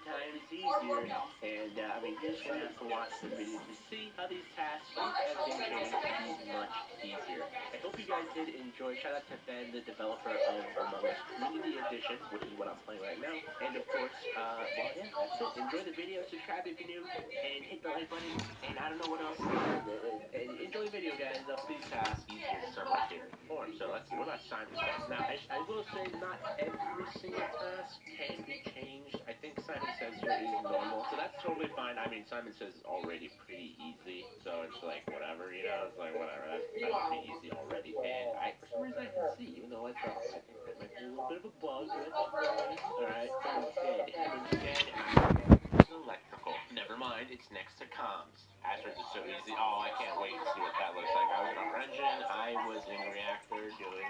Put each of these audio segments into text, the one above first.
times easier. And I mean, you're just gonna have to watch the video to see how these tasks have been changed to be much easier. I hope you guys did enjoy. Shout out to Ben, the developer of Among Us Community Edition, which is what I'm playing right now. And of course, well, yeah, that's it. Enjoy the video, subscribe if you're new, and hit the like button. And I don't know what else. Enjoy the video, guys. These tasks easier to start my favorite form. So let's see. What about Simon's task? Now, I will say not every single task can be changed. I think Simon Says Here is normal, so that's totally fine. I mean, Simon Says is already pretty easy, so it's like whatever, you know. It's like whatever. That's pretty easy already. And for some reason I can see, even though lights are off, I think that might be a little bit of a bug. But that's fine. All right. Instead, electrical. Never mind. It's next to comms. Passwords is so easy. Oh, I can't wait to see what that looks like. I was in our engine. I was in reactor doing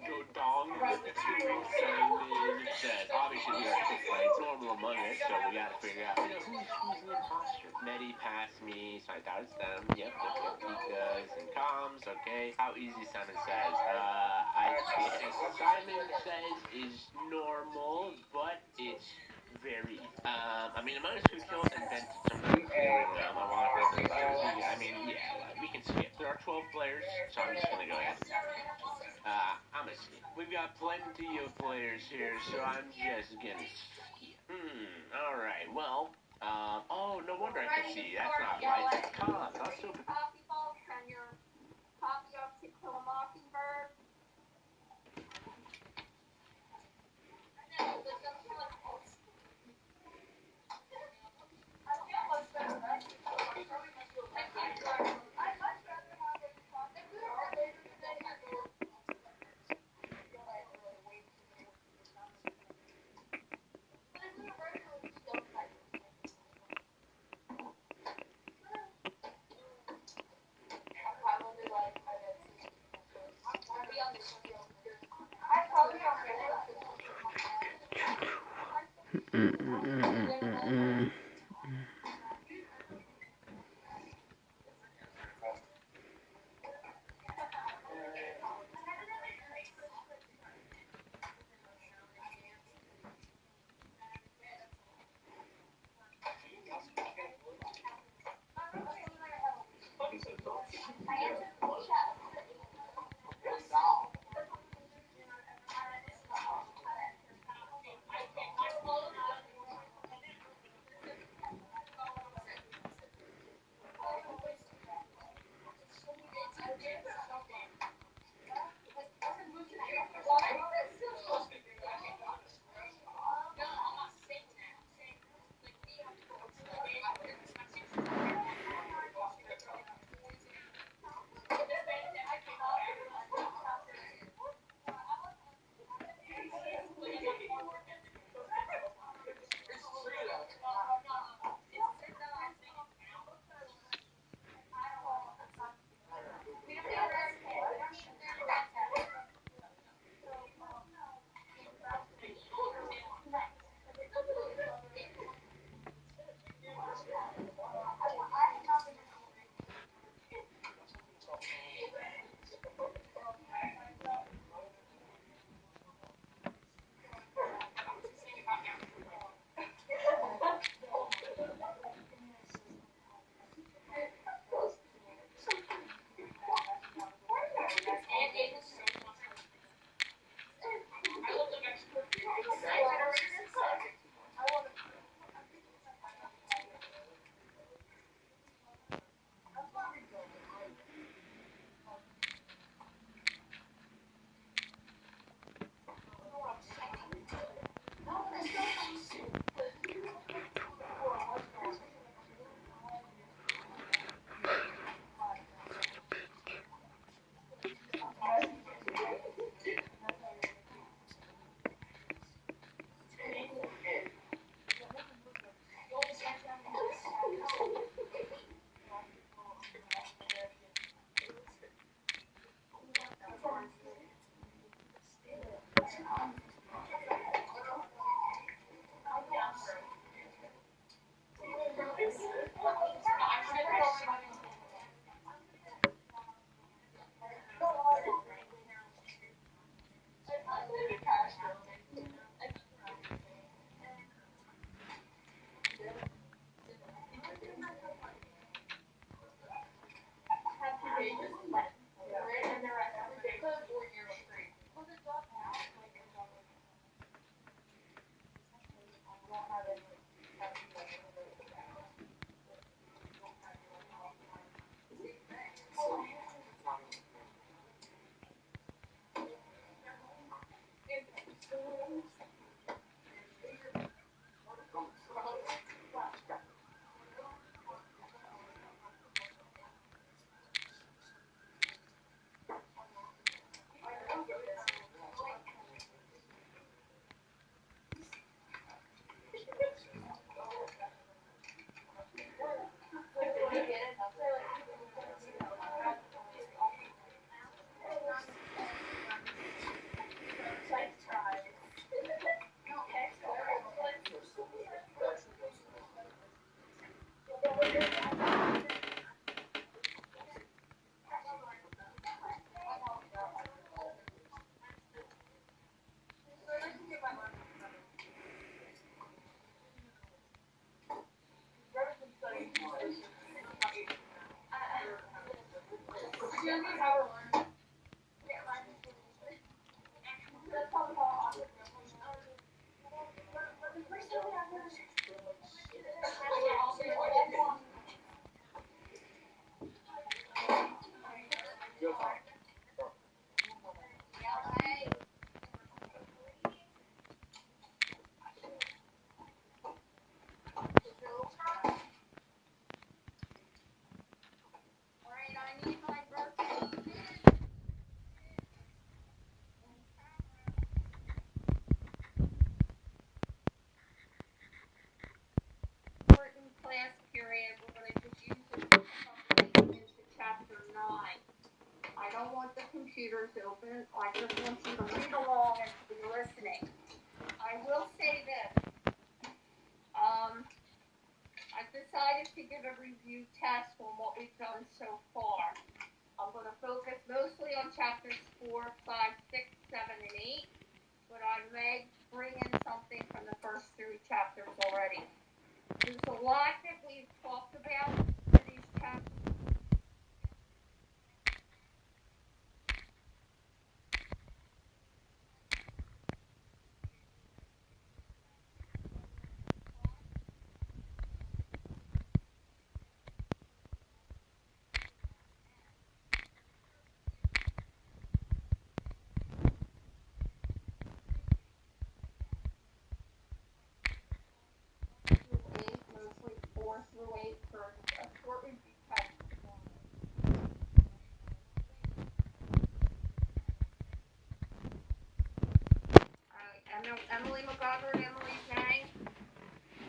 go dong doing Simon Says. Obviously, we are it's normal among us, so we got to figure out who's the imposter. Medi passed me, so I doubt it's them. Yep, Pika's and comms. Okay, how easy Simon Says. I think Simon Says is normal, but it's very. I mean, Among Us could kill and then some clearing them. I mean, yeah, we can skip. There are 12 players, so I'm just gonna go ahead. I'm gonna skip. We've got plenty of players here, so I'm just gonna skip. Alright, well, oh, no wonder I can see. That's not right. It's comms. I was so. Can your copy of To Kill a Mockingbird? Class period, we're going to just use it for something into chapter 9. I don't want the computers open. I just want you to read along and to be listening. I will say this. I've decided to give a review test on what we've done so far. I'm going to focus mostly on chapters 4, 5, 6, 7, and 8, but I may bring in something from the first 3 chapters already. There's a lot that we've talked about in these chapters. Mostly 4 through 8 for a short review test. Emily McGovern, Emily Zhang,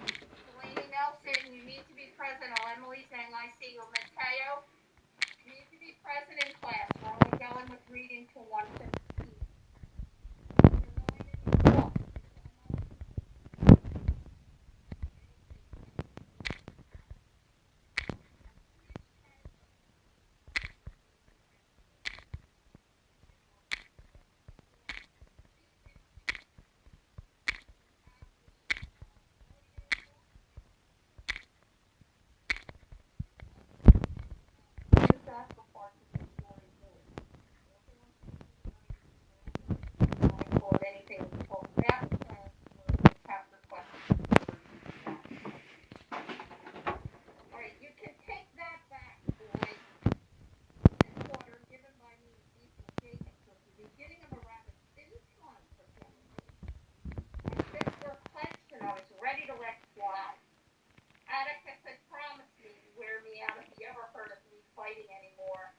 Delaney Nelson, you need to be present. Oh, Emily Zhang, I see you. Mateo, you need to be present in class. We're only going with reading to 1:15. Anything we talked about, chapter questions. All right, you can take that back, boys. This order given by me and Cecil Jacobs was the beginning of a rather busy time for family. My fists were clenched and I was ready to let fly. Atticus had promised me to wear me out if he ever heard of me fighting anymore.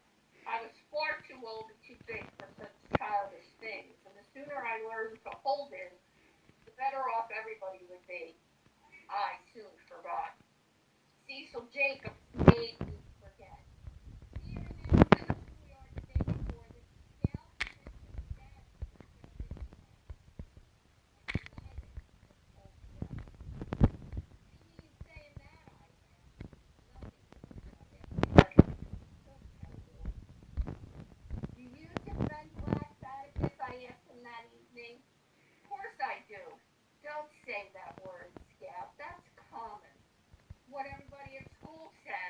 I was far too old and too big for such childish things, and the sooner I learned to hold him, the better off everybody would be. I soon forgot. Cecil Jacobs made me forget. He introduced us who we are today before this scout and dad. Saying that, I nothing. Do you defend blacks, Atticus? I asked him that evening. Of course I do. Don't say that word, Scout. That's common. What everybody at school says.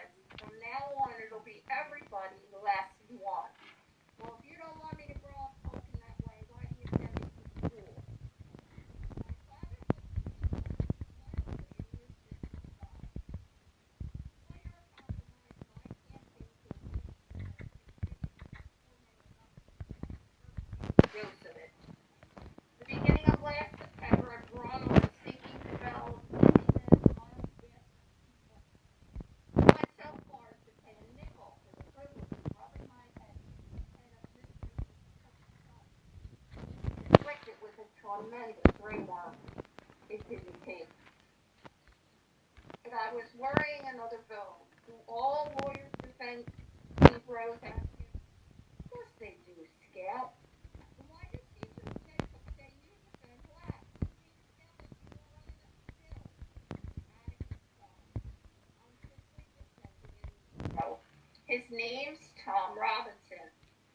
was worrying another bone. Do all lawyers defend Negroes? Of course they do, Scout. Then why did teachers say you defend blacks? It made it sound like you were running a bill. Atticus sighed. I'm simply defending a Negro. His name's Tom Robinson.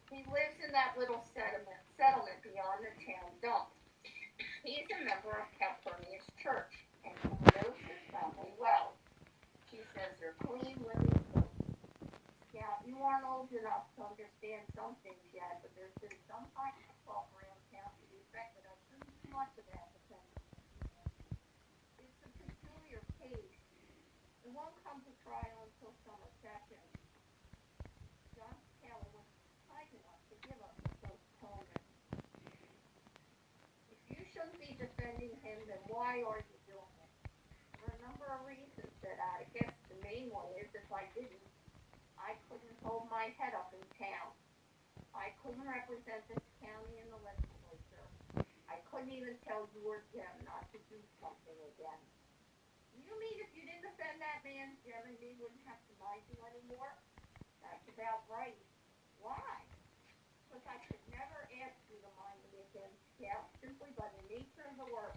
He lives in that little settlement beyond the town dump. He's a member of Calpurnia's church, and he knows his family well. She says they're clean living folks. Scout, you aren't old enough to understand some things yet, but there's been some kind of talk around town to the effect that I shouldn't do much of that defending. It's a peculiar case. It won't come to trial until summer session. John Taylor was kind enough to give us a postponement. If you shouldn't be defending him, then why are you doing it? For a number of reasons, said Atticus. The main one is if I didn't, I couldn't hold my head up in town. I couldn't represent this county in the legislature. I couldn't even tell you or Jim not to do something again. You mean if you didn't defend that man, Jim and me wouldn't have to mind you anymore? That's about right. Why? Because I could never ask you to mind me again, Scout, simply by the nature of the work.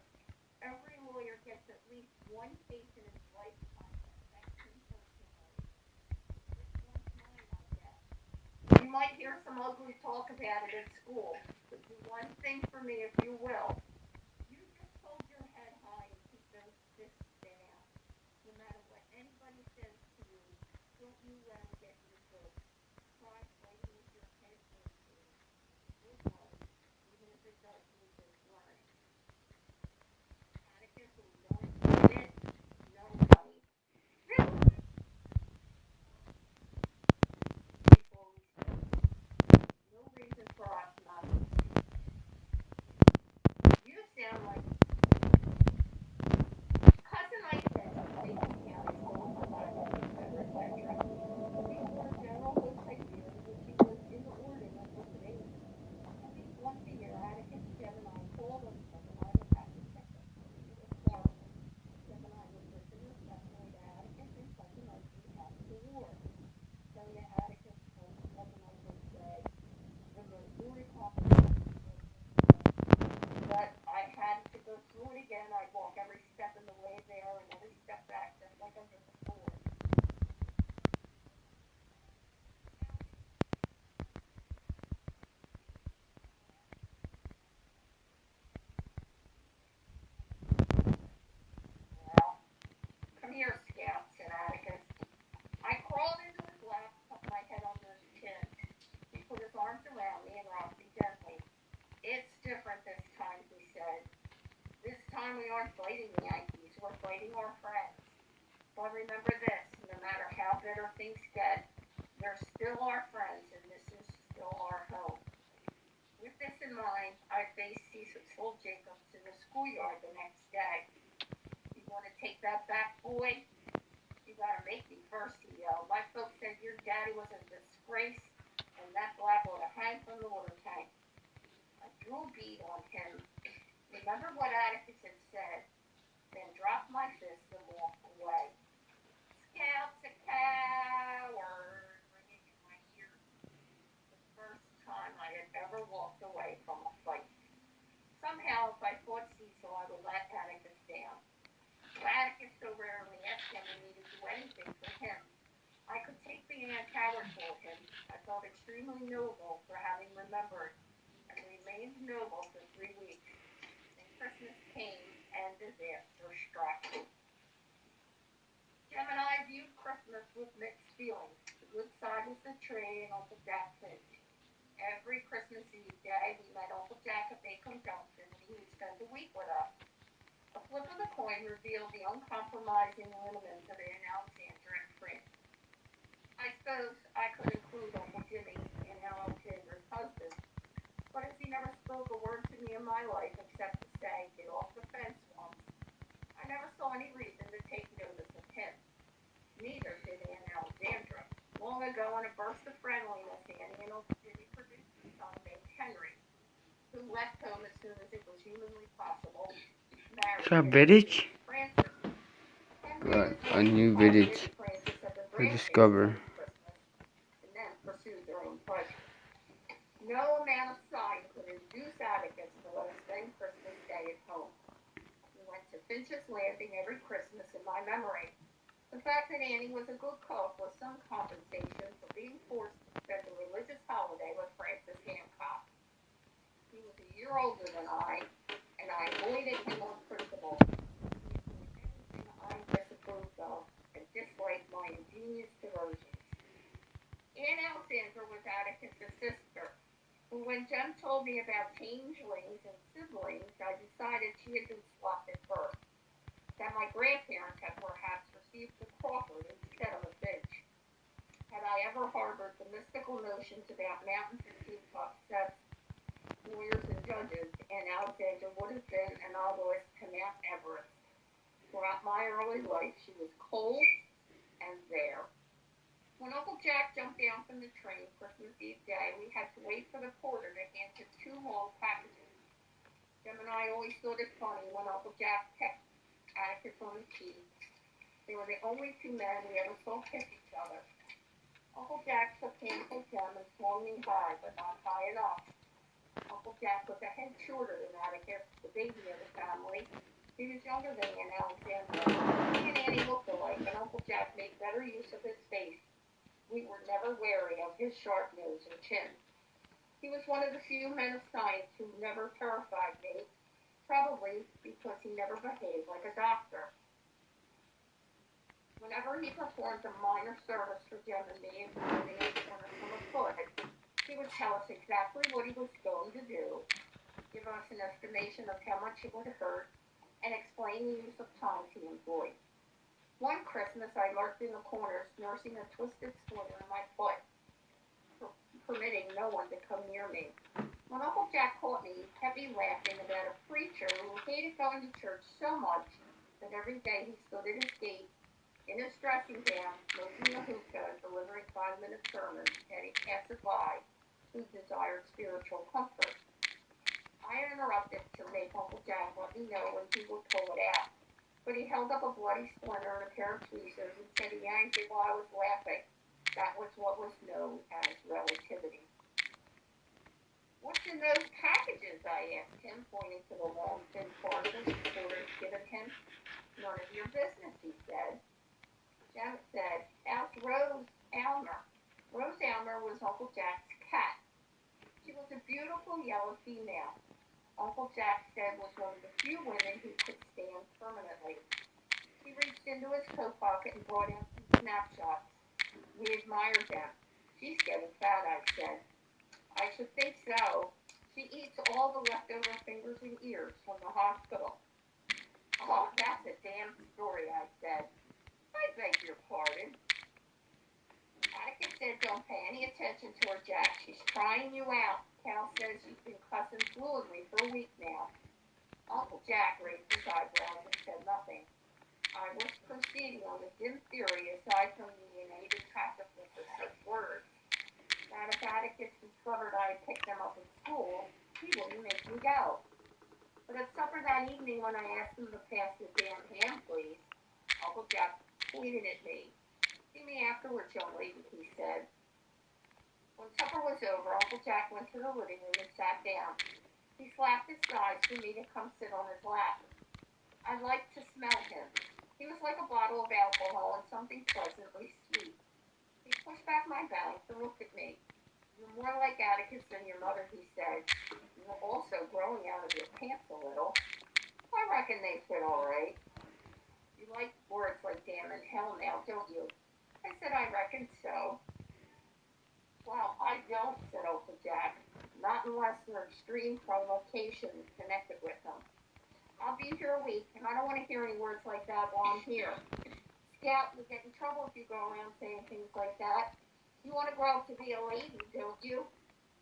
Every lawyer gets at least one case in his lifetime that affects him personally. This one's mine, I guess. You might hear some ugly talk about it at school, but do one thing for me if you will. You just hold your head high and keep those fists down. No matter what anybody says to you, don't you let them get your goat. Try fighting with your head first. You'll learn, even if it does mean just learning. Atticus was going to admit, no, honey. Really? Before we spoke, no reason for us not to. You sound like Cousin Ike says a place in county school provides a Confederate lecturer. The order general was Siberian, which he was in the ordering of Pennsylvania. At least once a year, Atticus, Jim, and I called on him, and I would have to check him. It was horrible. Jim and I would listen respectfully to Atticus, and Cousin Ike would have the war. Tell you, Atticus, Cousin Ike would say, the most very complicated. But I had to go through it again. I'd walk every step in the way there and every step back, just like I did before. Well, come here, Scout, said Atticus. I crawled into his lap, put my head under his chin. He put his arms around me and rocked me gently. It's different this time, he said. This time we aren't fighting the Yankees, we're fighting our friends. But remember this, no matter how bitter things get, they're still our friends, and this is still our home. With this in mind, I faced Cecil Jacobs in the schoolyard the next day. You want to take that back, boy? You gotta make me first, he yelled. My folks said your daddy was a disgrace, and that black ought to hang from the water tank. I drew a bead on him. Remember what Atticus had said, then dropped my fist and walked away. Scout's a coward, ringing in my ears. The first time I had ever walked away from a fight. Somehow, if I fought Cecil, I would let Atticus down. Atticus so rarely asked him and me to do anything for him. I could take being a coward for him. I felt extremely noble for having remembered, and remained noble for 3 weeks. Then Christmas came, and disaster struck. Jim and I viewed Christmas with mixed feelings. The good side was the tree and Uncle Jack's fish. Every Christmas Eve day, we met Uncle Jack at Bacon Junction, and he would spend a week with us. A flip of the coin revealed the uncompromising lineaments of Anne Alexandra in print. I suppose I could include Uncle Jimmy and Alexandra's husband, but as he never spoke a word to me in my life except to say, get off the fence once, I never saw any reason to take notice of him. Neither did Anne Alexandra. Long ago, in a burst of friendliness, Annie and Uncle Jimmy produced a son named Henry, who left home as soon as it was humanly possible. Married British? Francis. Henry a new village to discover. And then pursue their own pleasure. No amount of sign could induce Atticus to let us spend Christmas Day at home. We went to Finch's Landing every Christmas in my memory. The fact that Annie was a good cook was some compensation for being forced to spend a religious holiday with Francis Hancock. He was a year older than I, and I avoided him on principle. He was doing anything I disapproved of and disliked my ingenious diversions. Aunt Alexandra was Atticus' sister, but when Jem told me about changelings and siblings, I decided she had been swapped at birth, that my grandparents had perhaps received a Crawford instead of a Finch. Had I ever harbored the mystical notions about mountains and treetops, sets, lawyers and judges, and Alexandra would have been an obelisk to Mount Everest. Throughout my early life, she was cold and there. When Uncle Jack jumped down from the train Christmas Eve day, we had to wait for the porter to hand him 2 long packages. Jem and I always thought it funny when Uncle Jack pecked Atticus on the cheek. They were the only 2 men we ever saw kiss each other. Uncle Jack took hands with Jem and swung me high, but not high enough. Uncle Jack was a head shorter than Atticus, the baby of the family. He was younger than Aunt Alexandra. He and Annie looked alike, and Uncle Jack made better use of his face. We were never wary of his sharp nose and chin. He was one of the few men of science who never terrified me, probably because he never behaved like a doctor. Whenever he performed a minor service for Jem and me, including a corner from a foot, he would tell us exactly what he was going to do, give us an estimation of how much it would hurt, and explain the use of tongs he employed. One Christmas, I lurked in the corners, nursing a twisted splinter in my foot, permitting no one to come near me. When Uncle Jack caught me, he kept me laughing about a preacher who hated going to church so much that every day he stood at his gate, in his dressing gown, smoking a hookah and delivering 5-minute sermons to any passerby who desired spiritual comfort. I interrupted to make Uncle Jack let me know when he would pull it out. But he held up a bloody splinter and a pair of tweezers and said he yanked it while I was laughing. That was what was known as relativity. What's in those packages? I asked him, pointing to the long, thin parcels the porter had given him. None of your business, he said. Jem said, "How's Rose Almer?" Rose Almer was Uncle Jack's cat. She was a beautiful yellow female. Uncle Jack said was one of the few women he could stand permanently. He reached into his coat pocket and brought out some snapshots. We admired them. She's getting fat, I said. I should think so. She eats all the leftover fingers and ears from the hospital. Oh, that's a damn story, I said. I beg your pardon. Atticus said don't pay any attention to her, Jack. She's trying you out. Cal says you've been cussing fluently for a week now. Uncle Jack raised his eyebrows and said nothing. I was proceeding on a dim theory aside from the innate attractiveness of such words. That if Atticus discovered I had picked them up in school, he wouldn't make me go. But at supper that evening when I asked him to pass the damn ham, please, Uncle Jack pointed at me. See me afterwards, young lady, he said. When supper was over, Uncle Jack went to the living room and sat down. He slapped his thighs for me to come sit on his lap. I liked to smell him. He was like a bottle of alcohol and something pleasantly sweet. He pushed back my bangs and looked at me. You're more like Atticus than your mother, he said. You're also growing out of your pants a little. I reckon they fit all right. You like words like damn and hell now, don't you? I said I reckon so. Well, I don't, said Uncle Jack. Not unless an extreme provocation is connected with them. I'll be here a week, and I don't want to hear any words like that while I'm here. Scout, you'll get in trouble if you go around saying things like that. You want to grow up to be a lady, don't you?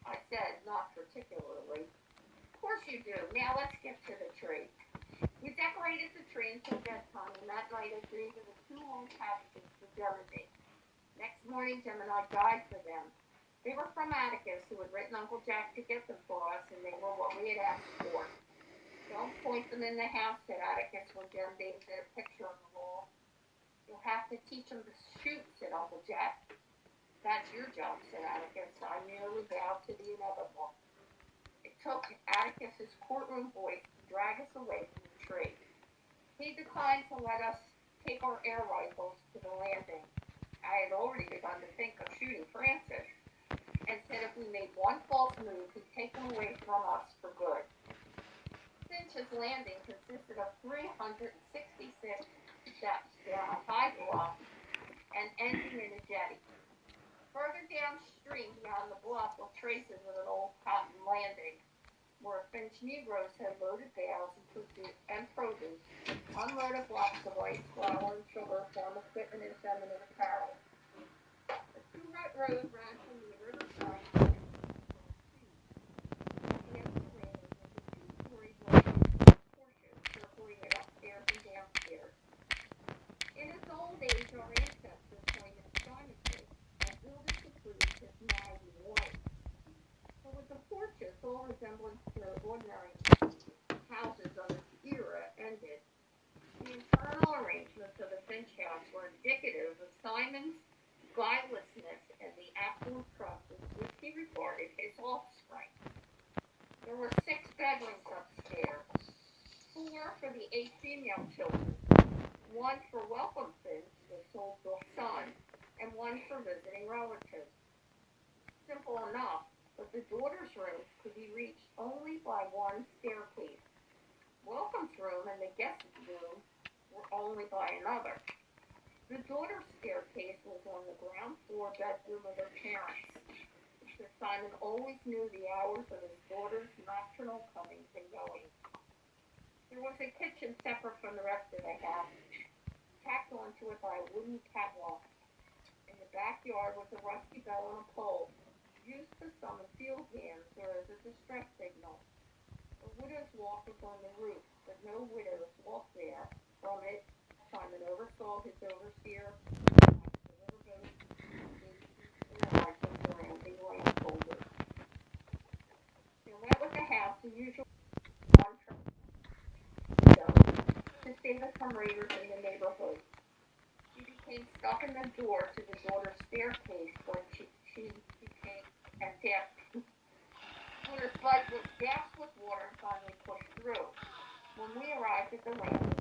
I said, not particularly. Of course you do. Now let's get to the tree. We decorated the tree until bedtime, and that night I created the 2 long packages for Jem and me. Next morning, Jem and I dived for them. They were from Atticus, who had written Uncle Jack to get them for us, and they were what we had asked for. Don't point them in the house, said Atticus when Jem bathed a picture on the wall. to teach him to shoot, said Uncle Jack. That's your job, said Atticus. I merely bowed to the inevitable. It took Atticus's courtroom voice to drag us away from the tree. He declined to let us take our air rifles to the landing. I had already begun to think of shooting Francis, and said if we made one false move, he'd take them away from us for good. Finch's Landing consisted of 366 steps down a high bluff and ending in a jetty. Further downstream beyond the bluff were traces of an old cotton landing, where Finch Negroes had loaded bales and produce, unloaded blocks of rice, flour, and sugar, farm equipment, and feminine apparel. A two-rut road ran from the riverside to the two-story portion circling it upstairs and downstairs. In his old age, our ancestor pointed astonishingly and builders approved his mighty life. But with the porches, all resemblance to ordinary houses of its era ended. The internal arrangements of the Finch house were indicative of Simon's guilelessness and the affluent trust with which he regarded his offspring. There were 6 bedrooms upstairs, 4 for the 8 female children, 1 for welcome Finch, the sole son, and 1 for visiting relatives. Simple enough, but the daughters' rooms could be reached only by one staircase. Welcome's room and the guest room were only by another. The daughter's staircase was on the ground floor bedroom of their parents. Mr. Simon always knew the hours of his daughter's nocturnal comings and goings. There was a kitchen separate from the rest of the house, tacked onto it by a wooden catwalk. In the backyard was a rusty bell on a pole, used to summon field hands or as a distress signal. A widow's walk was on the roof, but no widows walked there. From it, Simon oversaw his overseer, the riverboat, and rifles around the landholders. There went with the house the usual to save us from raiders in the neighborhood. She became stuck in the door to the daughter's staircase when she became when her sled was gasped with water and finally pushed through. When we arrived at the landing,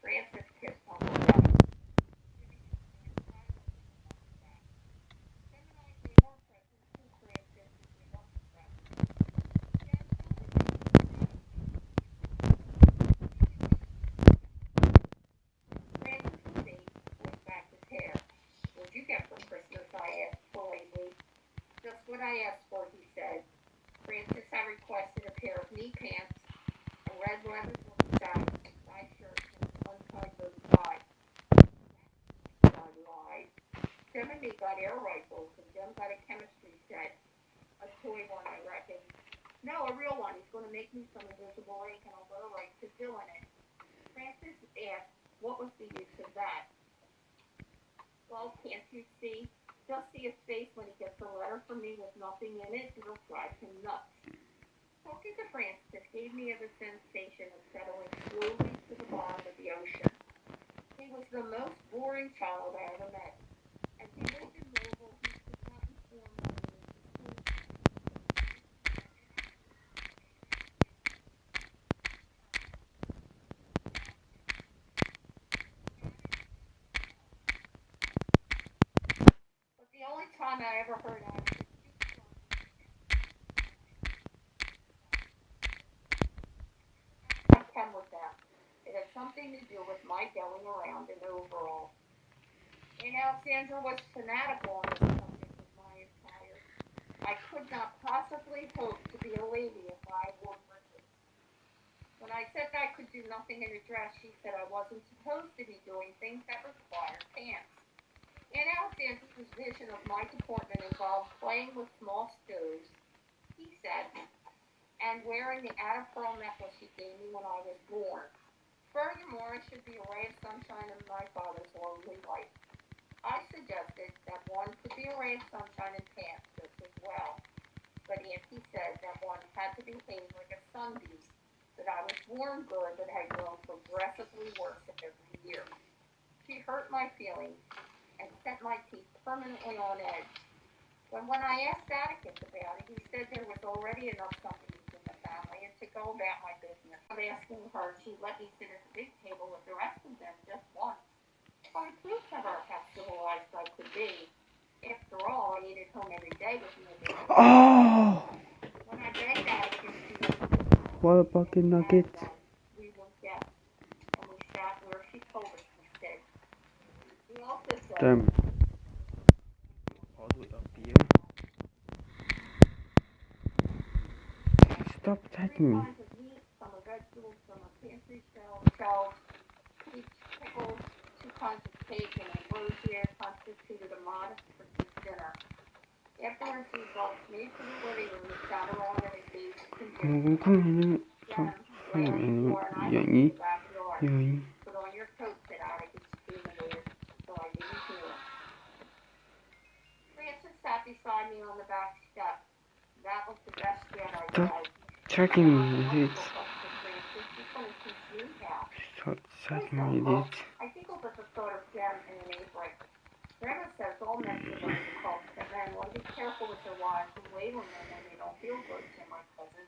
Francis kissed Uncle Jack. What'd you get for Christmas? I asked politely. Just what I asked for, he said. Francis had requested a pair of knee pants, a red leather jacket, side shirt, and an untied bow tie. I lied. Jim and me got air rifles, and Jim got a chemistry set. A toy one, I reckon. No, a real one. He's going to make me some invisible ink, and I'll go right to doing it. Francis asked, what was the use of that? Well, can't you see? Just see his face when he gets a letter from me with nothing in it. It'll drive him nuts. Talking to Francis gave me the sensation of settling slowly to the bottom of the ocean. He was the most boring child I ever met. As he lived in Louisville, he could not inform me of his school. But the only time I ever heard out of it with them. It had something to do with my going around in overalls. Aunt Alexandra was fanatical on this subject of my attire. I could not possibly hope to be a lady if I wore breeches. When I said I could do nothing in a dress, she said I wasn't supposed to be doing things that required pants. Aunt Alexandra's vision of my deportment involved playing with small stoves, he said, and wearing the out-of-pearl necklace she gave me when I was born. Furthermore, I should be a ray of sunshine in my father's lonely life. I suggested that one could be a ray of sunshine in pants just as well, but Auntie said that one had to behave like a sunbeam, that I was born good but had grown progressively worse every year. She hurt my feelings and set my teeth permanently on edge. But when I asked Atticus about it, he said there was already enough companies in the family and to go about my business. I was asking her, she let me sit at the big table with the rest of them just once. So I proved to her how civilized I could be. After all, I ate at home every day with me. Oh! When I begged Atticus to What a bucket nugget. we were guests, and we sat where she told us to sit. He also said, Damn. All the way up here. Stop attacking me. kinds of meat, some are vegetables, some are pantry shelves, peach pickles, 2 kinds of cake, and ambrosia constituted a modest Christmas dinner. Afterwards, we both made for the living room and sat around at a table and Yani, yani. put on your coat, said Atticus dreamily, so I didn't hear him. Francis sat beside me on the back step. That was the best yet, I said. Attacking me, idiot. Stop attacking me, idiot. I giggled at the thought of Jem in an apron. Grandma says all men should learn to cook, and men want to be careful with their wives and wave on them when they don't feel good, said my cousin.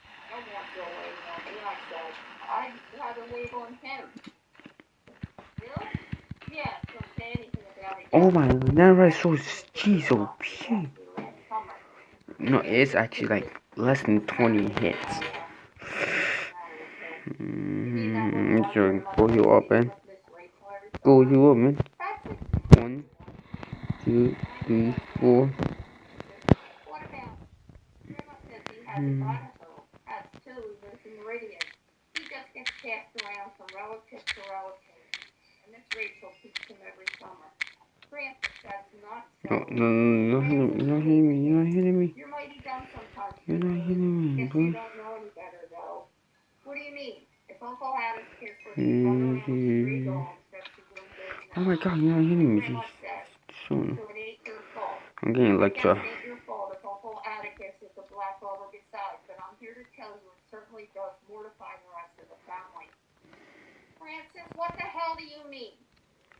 I don't want Bill waving on me, I said. I'd rather wave on him. Bill? Yes, don't say anything about it. Oh my, never saw cheese so pure. No, it's actually like less than 20 hits. Go you up, man. Go you up, man. 1, 2, 3, 4. What about? Grandma says he hasn't got a home. Has two, lives in Meridian. He just gets passed around from relative to relative. And Miss Rachel keeps him every summer. Francis, that's not so. No, you're not hitting me, you're not hitting me. You're mighty dumb sometimes. You're not hitting me, Guess bro. you don't know any better, though. What do you mean? If Uncle Adam's cares for the run around with 3 dogs, that's the one day now. Oh my god, you're not hitting me, Grandma jeez. said, Soon. so it ain't your fault. I'm getting I guess lecture. it ain't your fault if Uncle Atticus is a black over besides, but I'm here to tell you it certainly does mortify the rest of the family. Francis, what the hell do you mean?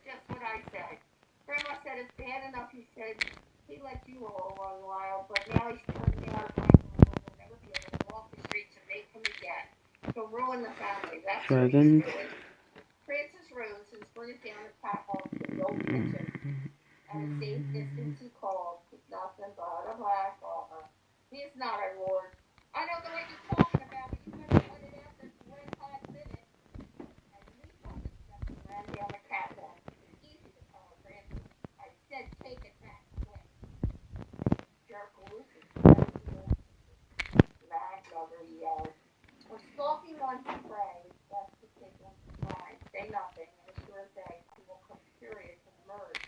Just what I said. Grandma said it's bad enough he said he let you all run wild, but now he's turning out a black and will never be able to walk the streets and make them again. He'll ruin the family. That's what he's doing. Francis rose and sprinted down the pathway to the old kitchen. At a safe distance he called, "It's nothing but a black offer." He is not, I roared. I know the way you're talking about, but you better let it out this red hot minute. And leaped up the steps and ran down the catwalk. It's easy to tell her, Francis. I said take it back quick. Jerk loose and black lover, he yelled. When stalking one to prey, that's to take one to pride. Say nothing, and as sure as day, he will come furious and emerge.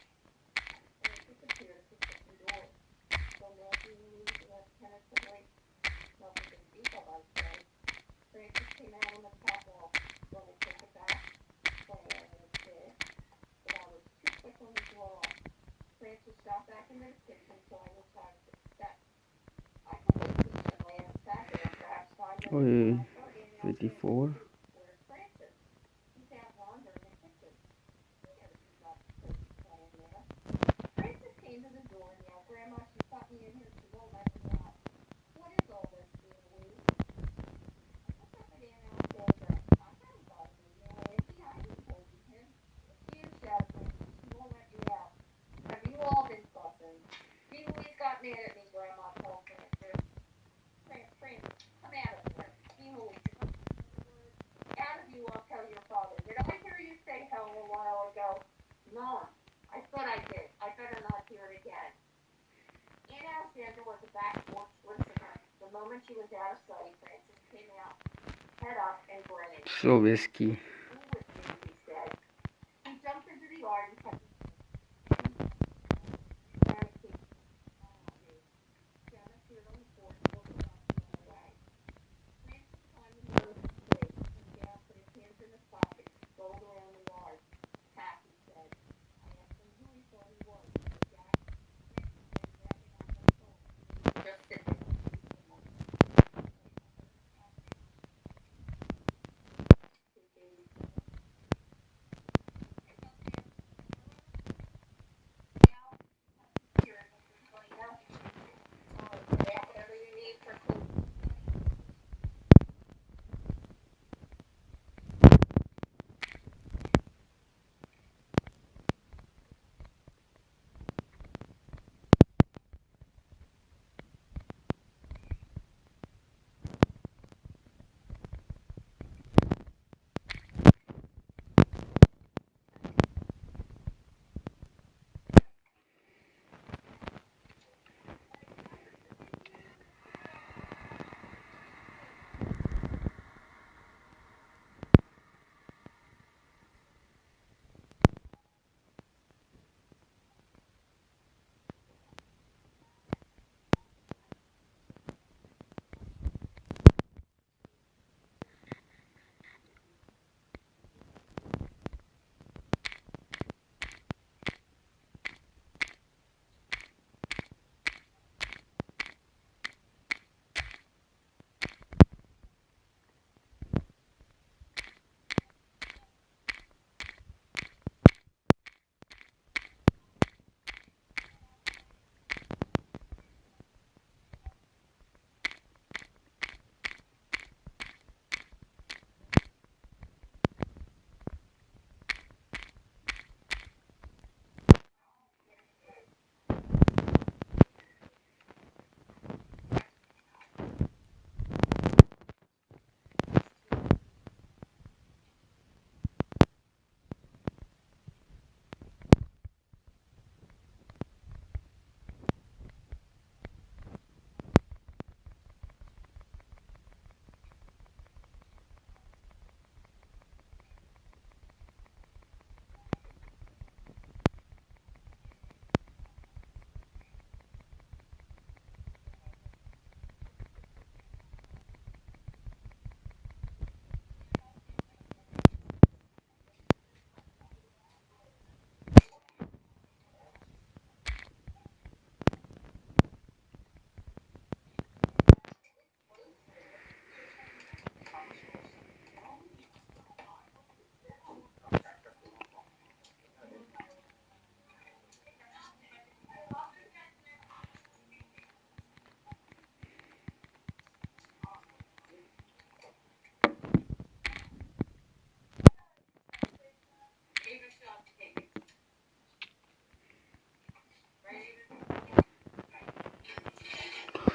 And it disappeared to the door. So Nancy and Louise left tentatively. Nothing to speak of, I said. Francis came out on the catwalk. Will we take it back? Francis did. But I was too quick on the draw. Francis shot back into the kitchen, so I was out of the steps. I could wait patiently and sat there, perhaps 5 minutes. 54. Where's Francis? He's out wandering the kitchen. He never sees that crazy playing there. Francis came to the door and yelled, "Grandma, she got me in here. She won't let me out." What is all this, dear Louise? I took up an Aunt Alexandra. I haven't got him in there, Auntie. I ain't holding him. It's you, shouted Francis. She won't let me out. Have you all been fussing? She Louise got mad at me, Grandma told Francis. Francis, come out of here. She Louise, out of you, I'll tell your father. Did I hear you say hell a while ago? No. I thought I did. I better not hear it again. Aunt Alexandra was a back porch listener. The moment she was out of sight, Francis came out, head up, and grinning. So risky. "Who with me?" he said. He jumped into the yard and kept Jem appeared on the porch, looking up the other way. Francis climbed the nose of the tree, and down, put his hands in his pockets, strolled around the yard. "Pat," he said. I asked him who he thought he was. He said, "Jack." Just sit there.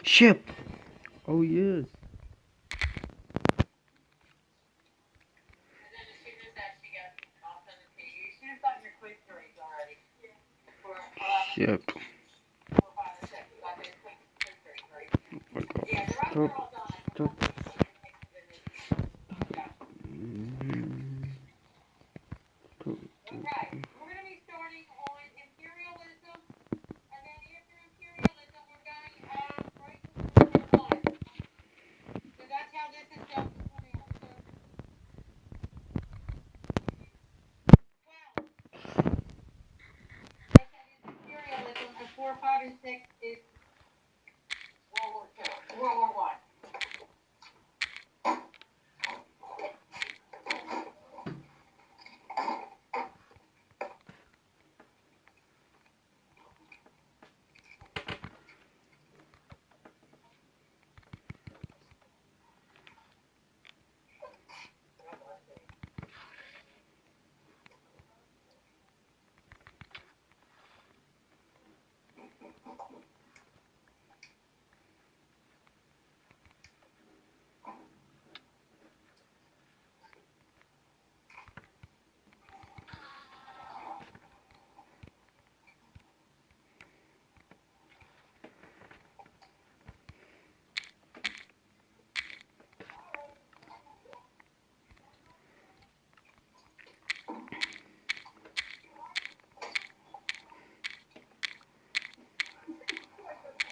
Ship. Oh yes. Ship. Stop. Stop. Okay, we're going to be starting on imperialism, and then after imperialism, we're going right to World War I. So that's how this is going to come out. So, 12. That is imperialism, and 4, 5, and 6 is World War II, World War I.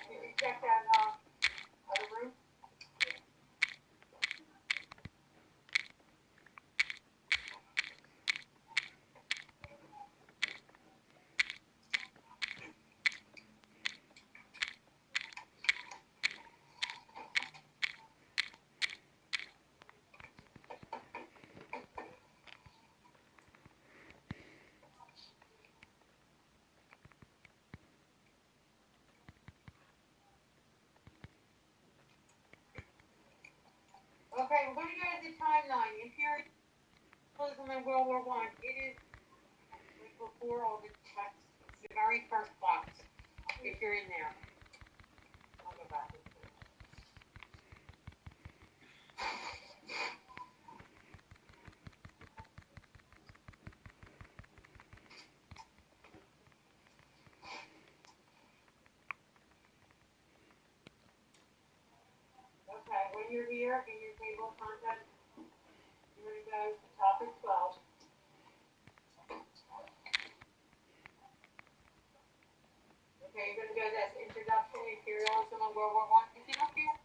Did you check that other room? Okay, we're going to go to the timeline. Imperialism in World War I. It is like before all the text. It's the very first box. If you're in there, I'll go back. Okay, when you're here in your table of contents, you're going to go to topic 12. Okay, you're going to go to this introduction to imperialism in World War I. Is it up here?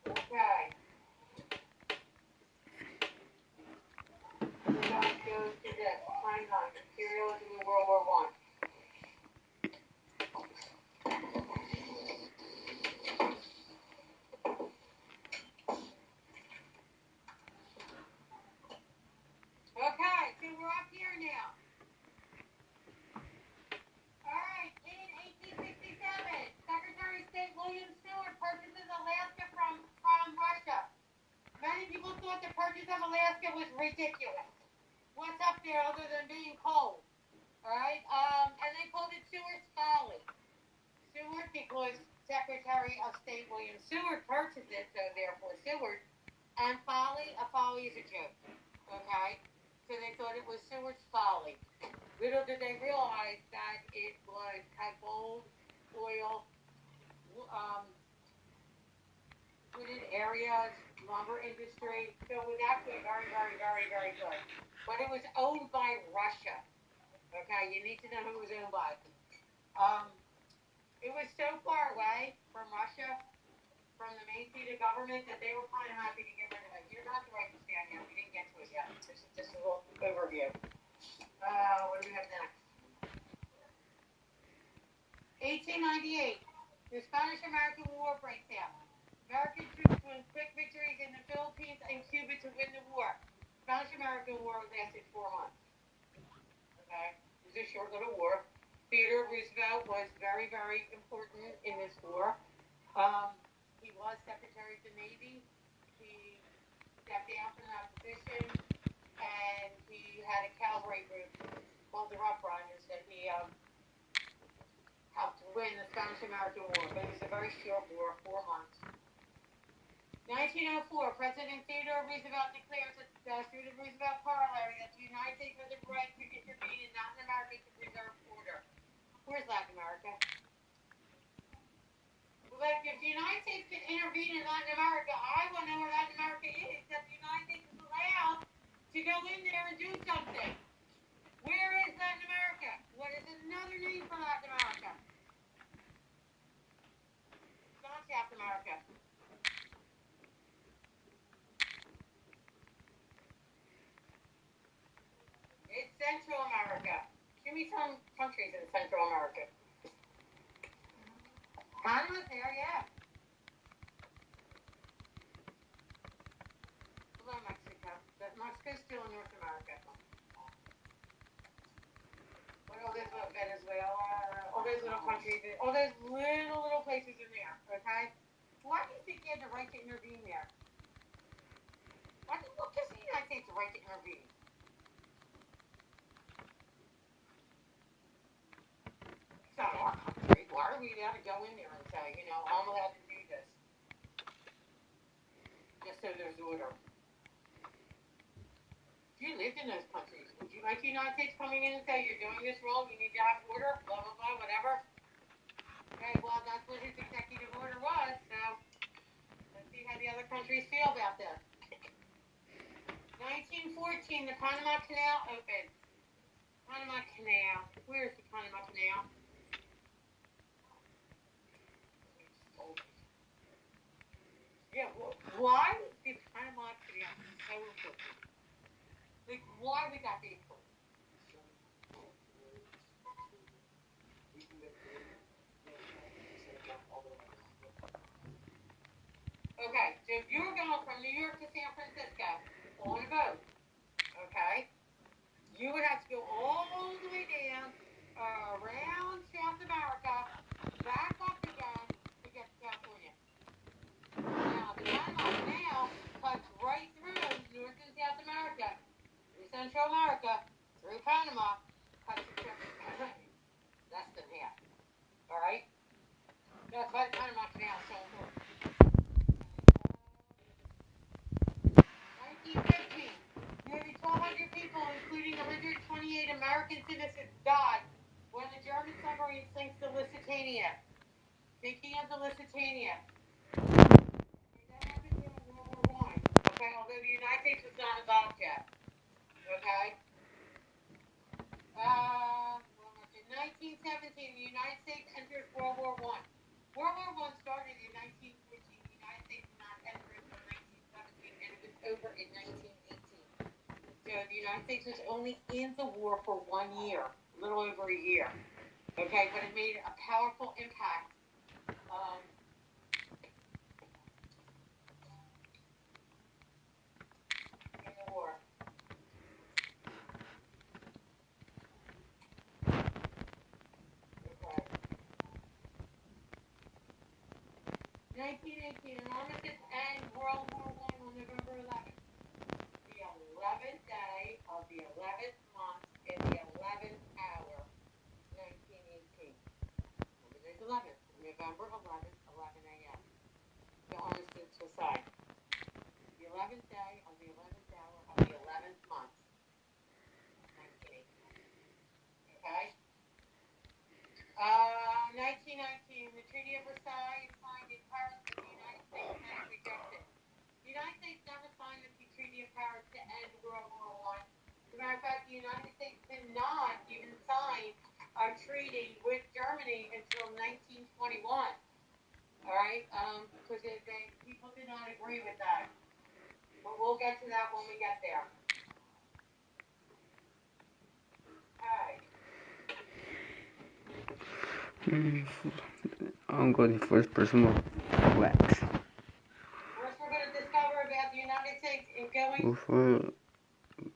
Okay. We're going to go to this timeline, imperialism in World War I. Okay, so we're up here now. Alright, in 1867, Secretary of State William Seward purchases Alaska from Russia. Many people thought the purchase of Alaska was ridiculous. What's up there other than being cold? Alright, and they called it Seward's Folly. Seward because Secretary of State William Seward purchased it, so therefore Seward. And folly, a folly is a joke. Okay? So they thought it was Seward's Folly. Little did they realize that it had gold, oil, wooded areas, lumber industry. So it was actually very, very, very, very good. But it was owned by Russia. Okay, you need to know who it was owned by. It was so far away from Russia, from the main seat of government, that they were kind of happy to get rid of it. You don't have to write this down yet. We didn't get to it yet. This is just a little overview. What do we have next? 1898. The Spanish-American War breaks out. American troops win quick victories in the Philippines and Cuba to win the war. Spanish-American War lasted 4 months. Okay? It was a short little war. Theodore Roosevelt was very, very important in this war. He was Secretary of the Navy. He stepped down from that position, and he had a cavalry group called the Rough Riders that he helped win the Spanish-American War, but it was a very short war, 4 months. 1904, President Theodore Roosevelt declares through the Roosevelt Corollary that the United States has the right to intervene in Latin America to preserve order. Where's Latin America? Well, like, if the United States can intervene in Latin America, I want to know where Latin America is, that the United States is allowed to go in there and do something. Where is Latin America? What is another name for Latin America? It's not South America. It's Central America. Give me some countries in Central America. Panama's there, yeah. Hello, Mexico. But Mexico's still in North America. What all those Venezuela, all those little countries, all those little places in there, okay? Why do you think they had the right to intervene there? What gives the United States the right to intervene? It's not our country. Why are we allowed to go in there and say, you know, I'm allowed to do this? Just so there's order. If you lived in those countries, would you like the United States coming in and say, you're doing this wrong, you need to have order, blah, blah, blah, whatever? Okay, well, that's what his executive order was, so let's see how the other countries feel about this. 1914, the Panama Canal opened. Panama Canal. Where's the Panama Canal? Yeah, why is the Panama Canal so important? Like, why would that be important? Okay, so if you were going from New York to San Francisco on a boat, okay, you would have to go all the way down around South America, back up again to get to California. Now, the Panama Canal cuts right through North and South America, through Central America, through Panama, cuts it less than half. All right? That's why the Panama Canal is so important. 1915, nearly 1,200 people, including 128 American citizens, died when the German submarine sinks the Lusitania. Thinking of the Lusitania. That happened during World War I. Okay, although the United States was not involved yet. Okay? In 1917, the United States entered World War I. World War I started in 1914. The United States did not enter until 1917, and it was over in 1918. So the United States was only in the war for 1 year, a little over a year. Okay, but it made a powerful impact. In the war. Okay. 1918, an armistice ends World War I on November 11th. The 11th day of the 11th month in the 11th hour, 1918. November 11th, November 11th, 11 a.m. The armistice was signed. The 11th day of the 11th hour of the 11th month, 1918. Okay? 1919, the Treaty of Versailles signed in Paris, but the United States has rejected. The United States never signed the Treaty of Paris to end World War I. As a matter of fact, the United States did not even sign a treaty with Germany until 1921. All right? Because people did not agree with that. But we'll get to that when we get there. All right. I'm going first person of wax. First, we're going to discover about the United States in going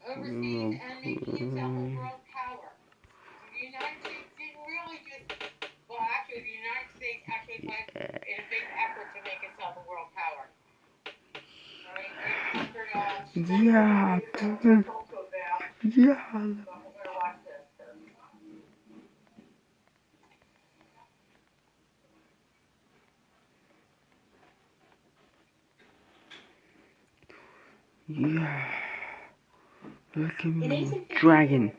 overseas and making itself a world power. So the United States didn't really just, well, actually, the United States actually played in a big effort to make itself a world power. All right, yeah. Yeah. Look at me. Dragon.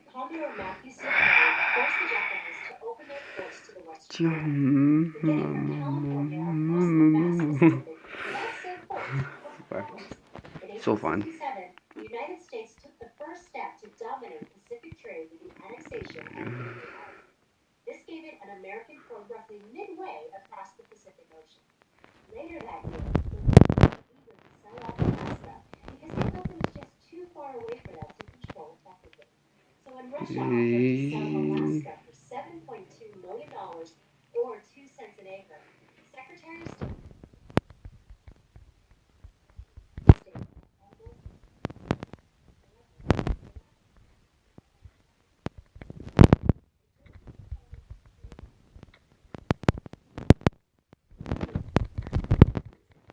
So fun. The United States took the first step to dominate Pacific trade with the annexation of the Pacific Islands. This gave it an American port roughly midway across the Pacific Ocean. Later that year, the British were eager to sell off Alaska because they felt it was just too far away for them to control effectively. So when Russia offered to sell Alaska for $7.2 million or 2 cents an acre, Secretary of State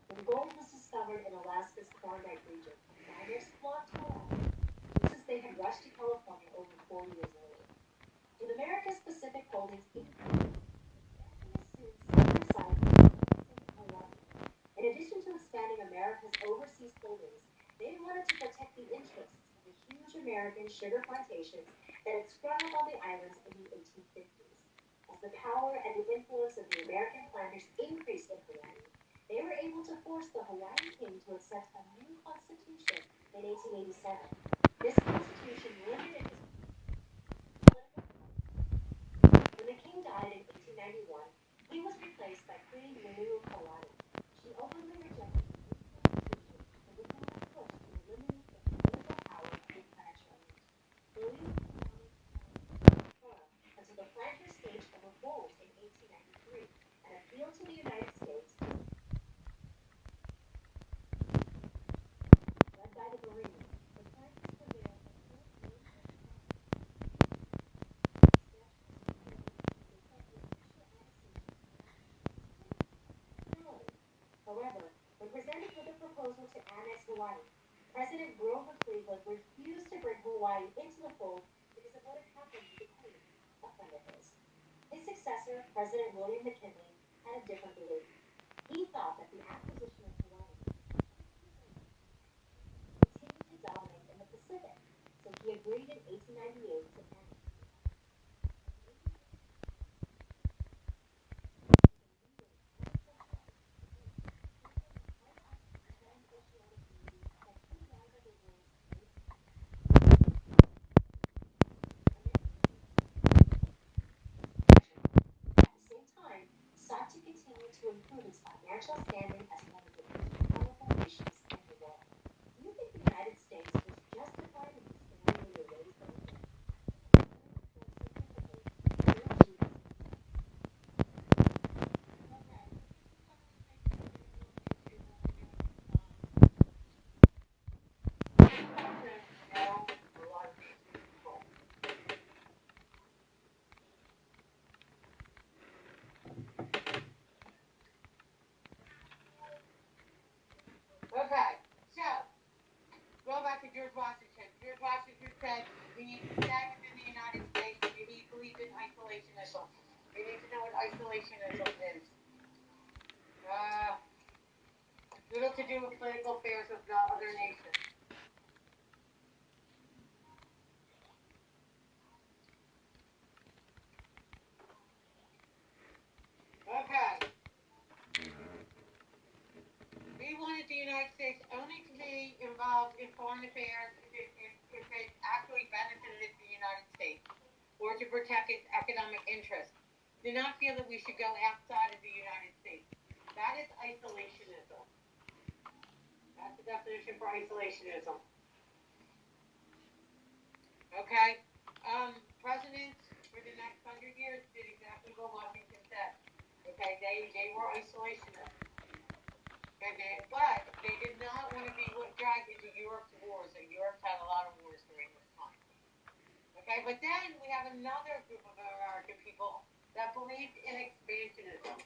when gold was discovered in Alaska's Klondike region, miners flocked to Alaska, just as they had rushed to California over 40 years earlier. With America's Pacific holdings increasing, Americans soon set their sights on Hawaii. In addition to expanding America's overseas holdings, they wanted to protect the interests of the huge American sugar plantations that had sprung up on the islands in the 1850s. As the power and the influence of the American planters increased in Hawaii, they were able to force the Hawaiian king to accept a new constitution in 1887. This constitution limited his political rights. When the king died in 1891, he was replaced by Queen Liliuokalani. She openly rejected the new constitution and began a push to eliminate the political power of the planter elite. Liliuokalani held firm until the planters staged a revolt in 1893 and appealed to the United States, led by the Marines. The planters prevailed and forced Liliuokalani However, when presented with a proposal to annex Hawaii, President Grover Cleveland refused to bring Hawaii into the fold because of what had happened to the Queen, a friend of his. His successor, President William McKinley, had a different belief. He thought that the acquisition of Hawaii continued to dominate in the Pacific, so he agreed in 1898 to annex. Sought to continue to improve its financial standing as one of the most powerful nations in the world. Do you think the United States was justified in expanding the ways that it did? Okay, so go back to George Washington. George Washington said we need to stay within the United States. We need to believe in isolationism. We need to know what isolationism is. Little to do with political affairs of the other nations. Okay. We wanted the United States only to be involved in foreign affairs if it actually benefited the United States or to protect its economic interests. Do not feel that we should go outside of the United States. That is isolationism. That's the definition for isolationism. Okay? Presidents for the next 100 years did exactly what Washington said. Okay? They were isolationists. But they did not want to be dragged into Europe's wars, and Europe had a lot of wars during this time. Okay, but then we have another group of American people that believed in expansionism,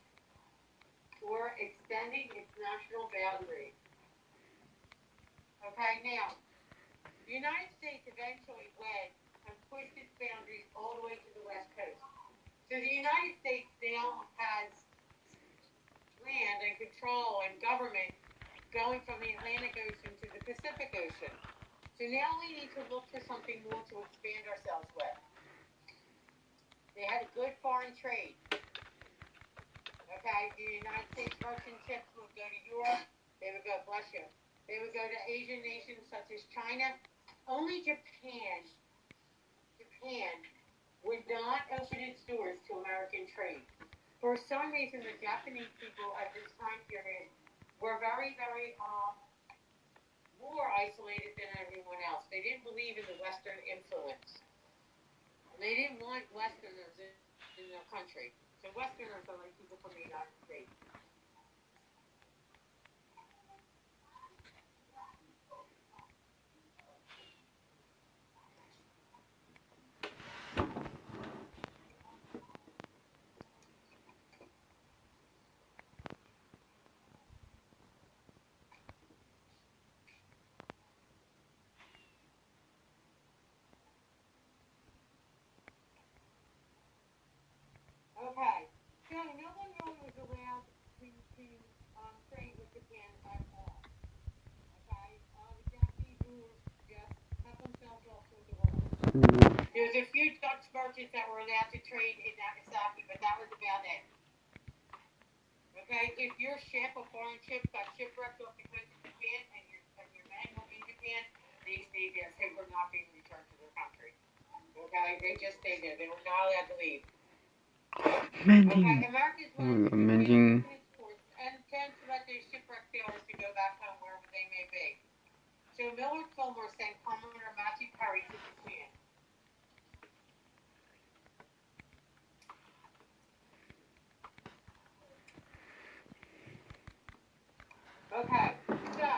or extending its national boundaries. Okay, now, the United States eventually went and pushed its boundaries all the way to the West Coast. So the United States now has land and control and government going from the Atlantic Ocean to the Pacific Ocean. So now we need to look for something more to expand ourselves with. They had a good foreign trade. Okay, the United States merchant ships would go to Europe. They would go, bless you. They would go to Asian nations such as China. Only Japan would not open its doors to American trade. For some reason, the Japanese people at this time period were very, very more isolated than everyone else. They didn't believe in the Western influence. They didn't want Westerners in their country. So Westerners are like people from the United States. Okay, so no one really was allowed to trade with Japan at all. Okay, the Japanese rulers just cut themselves off from the world. There's a few Dutch merchants that were allowed to trade in Nagasaki, but that was about it. Okay, if your ship, a foreign ship, got shipwrecked off the coast of Japan and your men were in Japan, they stayed there. They were not being returned to their country. Okay, they just stayed there. They were not allowed to leave. Mending. Okay, Americans Oh, wanted to mending. and tend to let their shipwrecked sailors to go back home wherever they may be. So Millard Fillmore sent Commodore Matthew Perry to Japan. Okay, so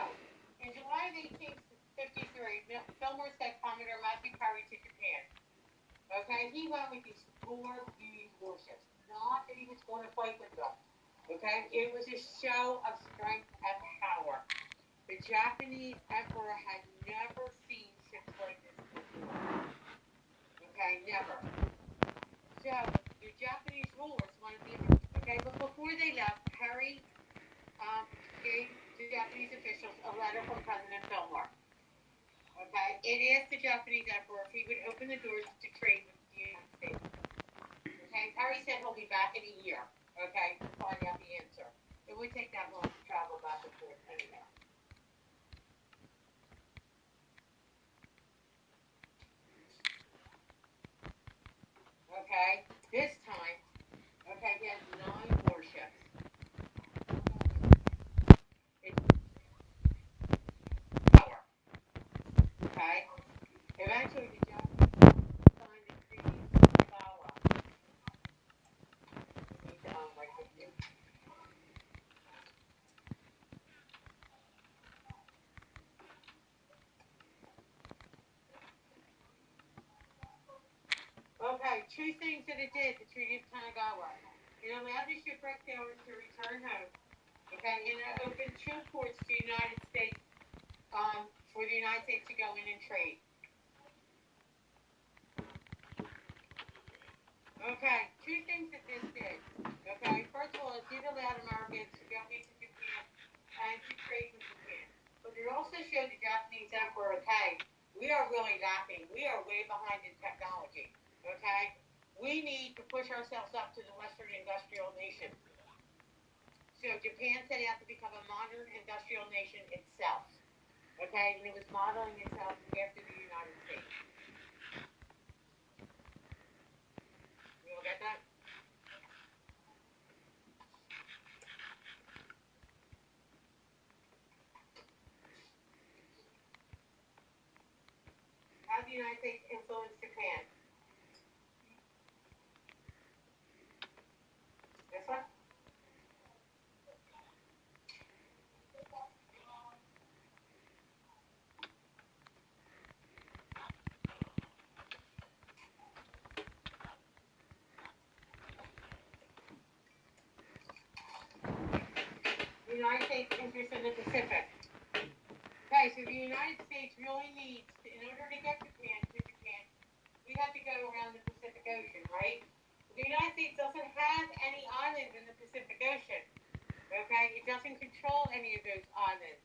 in July of 1853, Fillmore sent Commodore Matthew Perry to Japan. Okay, he went with these 4 Union warships. Not that he was going to fight with them. Okay, it was a show of strength and power. The Japanese emperor had never seen ships like this before. Okay, never. So the Japanese rulers wanted the okay, but before they left, Perry gave the Japanese officials a letter from President Fillmore. Okay, it asked the Japanese emperor if he would open the doors to trade with the United States. Okay, Perry said he'll be back in a year. Okay, to find out the answer. It would take that long to travel back and forth anyway. Okay, this time, okay, he has 9 warships. It's power. Okay, eventually the Japanese signed the Treaty of Kanagawa. We need to write this here. Okay, 2 things that it did, the Treaty of Kanagawa. It allowed the shipwrecked sailors to return home. Okay, and it opened 2 ports to the United States, for the United States to go in and trade. Okay, 2 things that this did. Okay, first of all, it did allow Americans to go into Japan and to trade with Japan. But it also showed the Japanese emperor, hey, we are really lacking. We are way behind in technology. Okay, we need to push ourselves up to the Western industrial nation. So Japan set out to become a modern industrial nation itself. Okay, and it was modeling itself after the United States. You all get that? How the United States influenced Japan? This one? The United States interest in the Pacific. Okay, so the United States really needs, in order to get Japan to Japan, we have to go around the Pacific Ocean, right? The United States doesn't have any islands in the Pacific Ocean. Okay, it doesn't control any of those islands.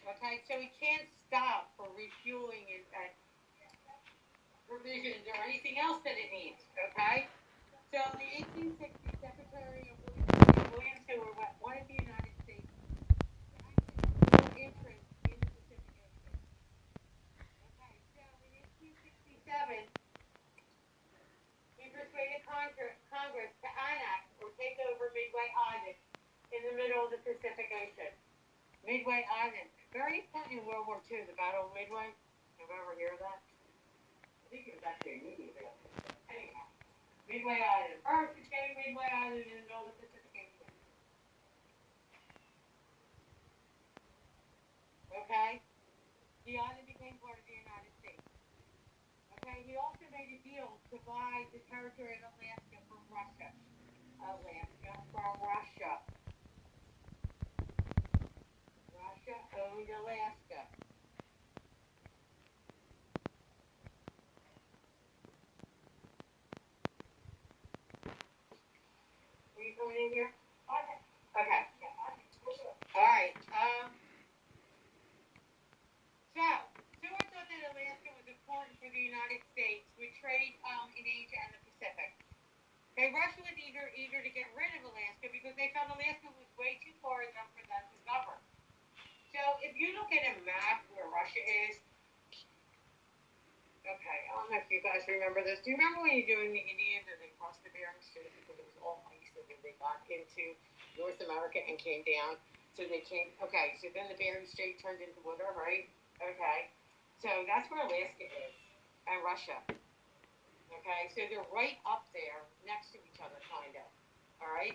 Okay, so he can't stop for refueling and provisions or anything else that it needs. Okay, so in the 1860s, Secretary of William Seward wanted the United States to actually have more interest in the Pacific Ocean. Okay, so in 1867, he persuaded Congress to annex or take over Midway Island in the middle of the Pacific Ocean. Midway Island, very important in World War II, the Battle of Midway. Have you ever heard of that? I think it was actually a movie about it. Anyhow, Midway Island. First, it's getting Midway Island in the middle of the Pacific Ocean. Okay? The island became part of the United States. Okay? He also made a deal to buy the territory of Alaska from Russia. Alaska from Russia. Russia owned Alaska. Are you coming in here? Okay. Okay. All right. So, Seward thought that Alaska was important for the United States with trade in Asia and the Pacific. Okay, Russia was eager to get rid of Alaska because they felt Alaska was way too far for them to govern. So, if you look at a map where Russia is, okay, I don't know if you guys remember this. Do you remember when you're doing the Indians and they crossed the Bering Strait because it was all ice and then they got into North America and came down? So they came, okay, so then the Bering Strait turned into water, right? Okay, so that's where Alaska is and Russia. Okay, so they're right up there next to each other, kind of. All right?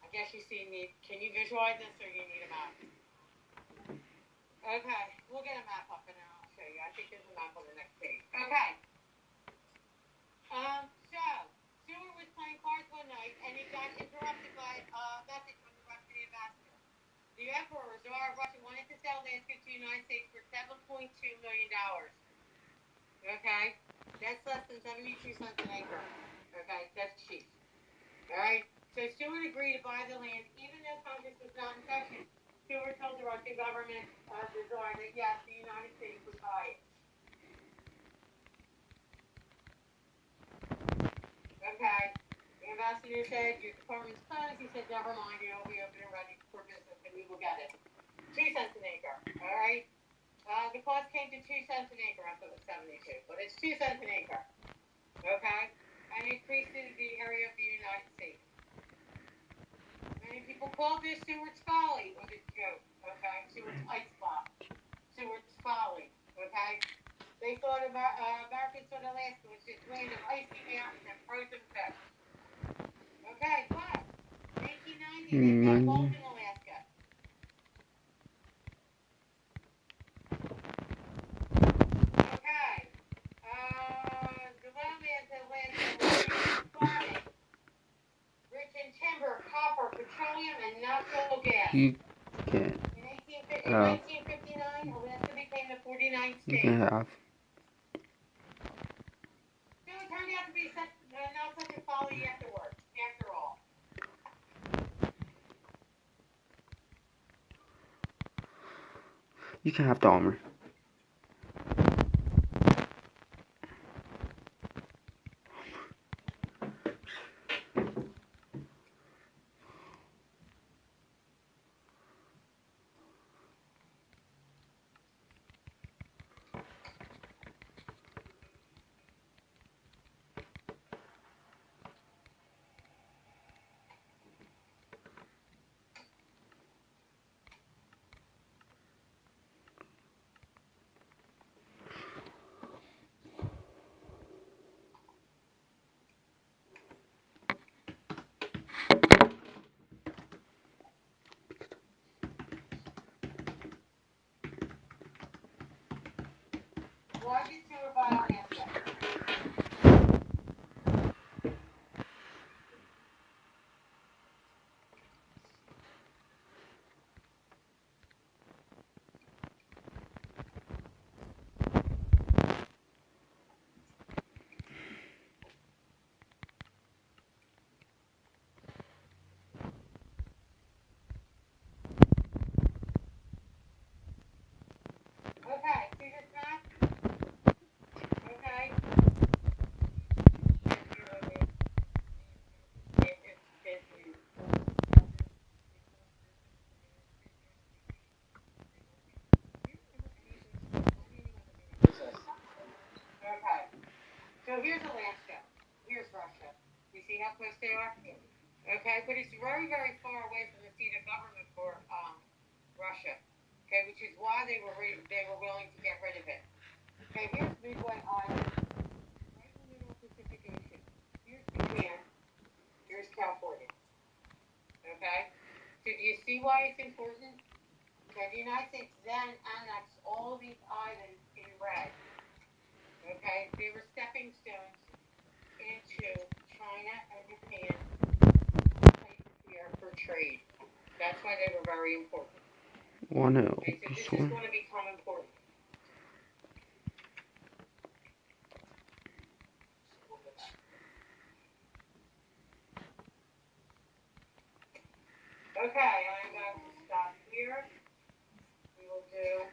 I guess you see me. Can you visualize this or you need a map? Okay, we'll get a map up and I'll show you. I think there's a map on the next page. Okay. So, Seward was playing cards one night and he got interrupted by a message from the Russian ambassador. The Emperor, Tsar of Russia, wanted to sell Alaska to the United States for $7.2 million. Okay? That's less than 72 cents an acre. Okay? That's cheap. Alright? So Seward agreed to buy the land even though Congress was not in session. Seward told the Russian government, the Tsar, that yes, the United States would buy it. Okay? The ambassador said, your department's closed. He said, never mind, it'll be open and ready for business and we will get it. 2 cents an acre. Alright? The cost came to 2 cents an acre. I thought it was 72, but it's 2 cents an acre. Okay? And increases the area of the United States. Many people call this Seward's Folly or the joke. Okay? Seward's ice block. Seward's Folly. Okay? They thought Americans thought Alaska was just land of icy mountains and frozen fish. Okay, but 1990 they found gold in Alaska. Okay. The lowlands of Alaska were farming, rich in timber, copper, petroleum, and natural gas. You can. In 1959, Alaska became the 49th state. You can have. So it turned out to be not such a folly after all. You can have the armor. Why did Seward buy Alaska? here's Alaska. Here's Russia. You see how close they are? Okay, but it's very, very far away from the seat of government for Russia. Okay, which is why they were willing to get rid of it. Okay, here's Midway Island, right in the middle of the Pacific Ocean. Here's Japan. Here's California. Okay, so do you see why it's important? Okay, the United States then annexed all these islands in red. Okay, they were stepping stones into China and Japan places here for trade. That's why they were very important. Okay, so this is going to become important. Okay, I'm going to stop here. We will do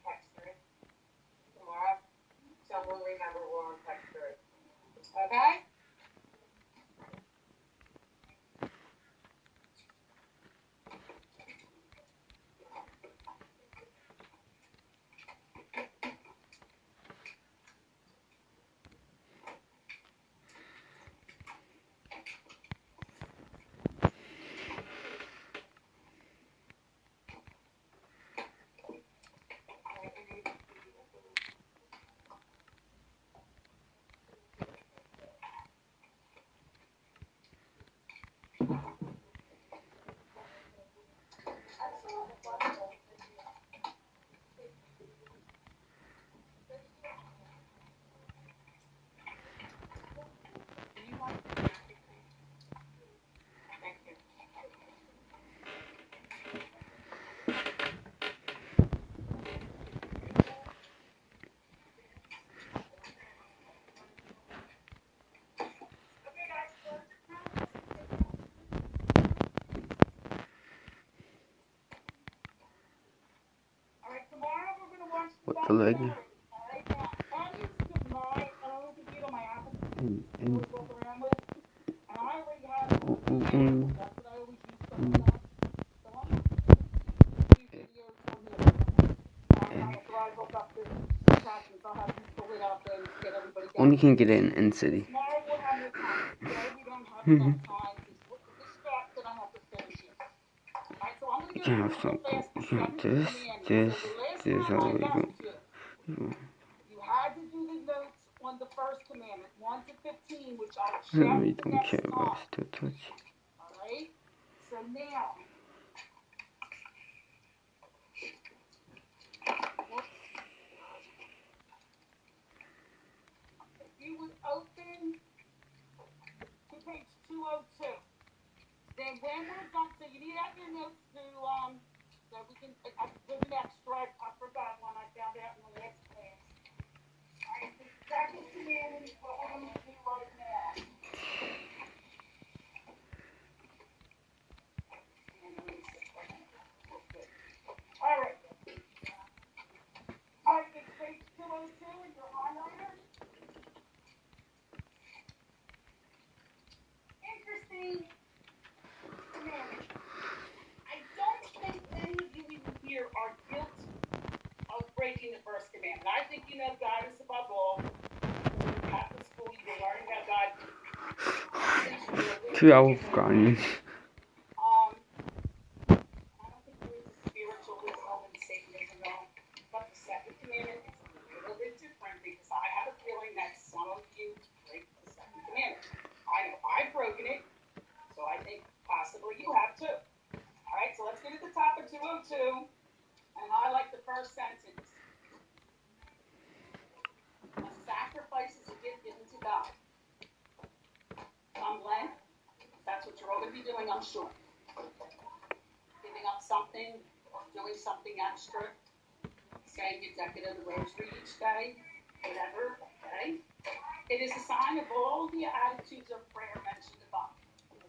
text through tomorrow. So we'll remember we're on text through. Okay? What the leg? Only can get it in city. You can have some. You can have this. All you go. You had to do the notes on the first commandment, 1 to 15, which I'll I really don't care about still touch. Alright? So now, if you would open to page 202, then when we're done, so you need to have your notes to, so we can, there's an extra, I forgot one I found out in the last class. Alright, the second commandment is what we're going to do right now. Alright. Alright, it's page 202 in your highlighter. Interesting commandment. I don't think any of you even here are guilty of breaking the first commandment. I think you know God is above all. In Catholic school, you've been learning about God. 2 hours gone. I don't think there is a spiritual wisdom and Satanism at all. But the second commandment is a little bit different because I have a feeling that some of you break the second commandment. I know I've broken it, so I think possibly you have too. Alright, so let's get at the top of 202 and highlight the first sentence. A sacrifice is a gift given to God. Omlet, that's what you're all going to be doing, I'm sure. Giving up something, doing something extra, saying your decade of the rosary each day, whatever, okay? It is a sign of all the attitudes of prayer mentioned above.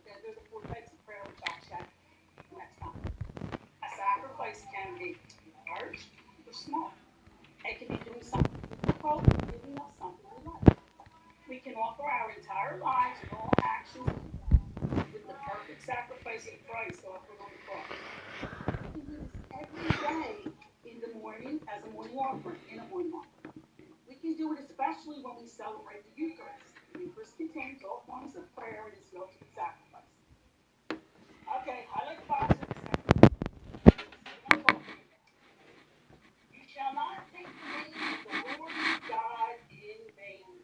Okay, they're the 4 types of prayer which I'll check next time. A sacrifice can be large or small. It can be doing something difficult or giving up something we like. We can offer our entire lives and all actions with the perfect sacrifice of Christ offered on the cross. We can do this every day in the morning as a morning offering, in a morning offering. We can do do it especially when we celebrate the Eucharist. The Eucharist contains all forms of prayer and is the ultimate sacrifice. Okay, highlight the box in a second. You shall not take the name of the Lord your God in vain.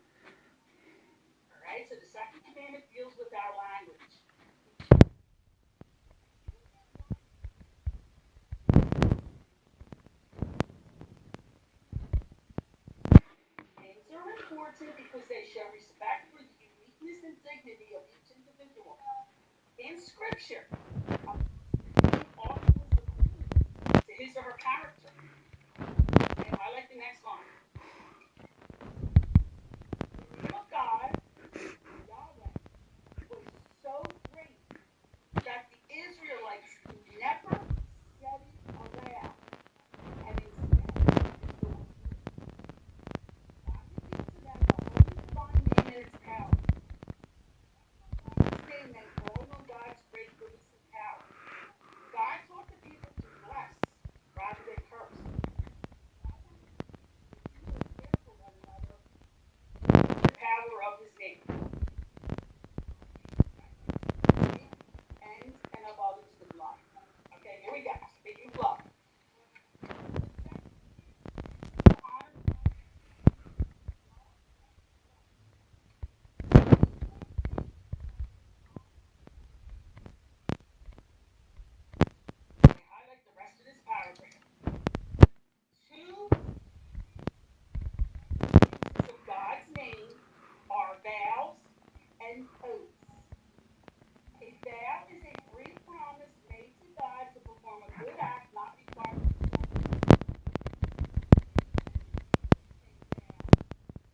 Alright, so the second commandment deals with our language. Names are important because they show respect for the uniqueness and dignity of each individual. In Scripture, a name often is the clue to his or her character. Okay, highlight the next line. The name of God, Yahweh, was so great that the Israelites never said it aloud, and instead the God revealed to them the holy divine name and its power. God's name meant all know God's great goodness and power. God taught the people to bless rather than curse. God wanted the people to care for one another with the power of his name. And of others with love. Okay, here we go. Speaking of love. Highlight the rest of this paragraph. Two uses of God's name are vows and oaths. A vow is a brief promise made to God to perform a good act not required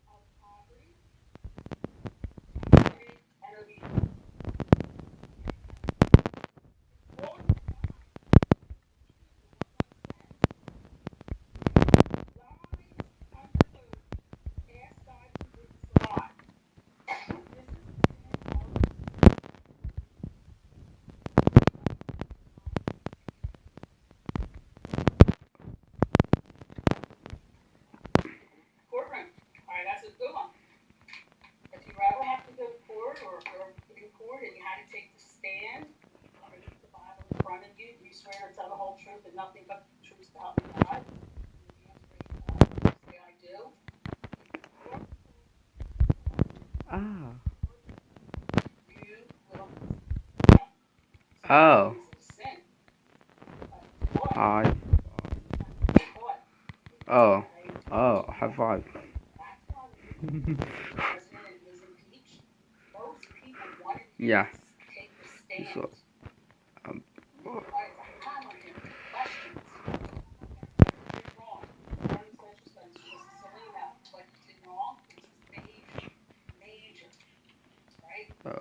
of poverty, and obedience. Courtroom. All right, that's a good one. If you ever have to go to court or in court and you had to take the stand, or you put the Bible in front of you, you swear to tell the whole truth and nothing but the truth to help you God. Say I do. Ah. You will. Oh. Sin. I. Oh. Oh. High five. Yeah. So.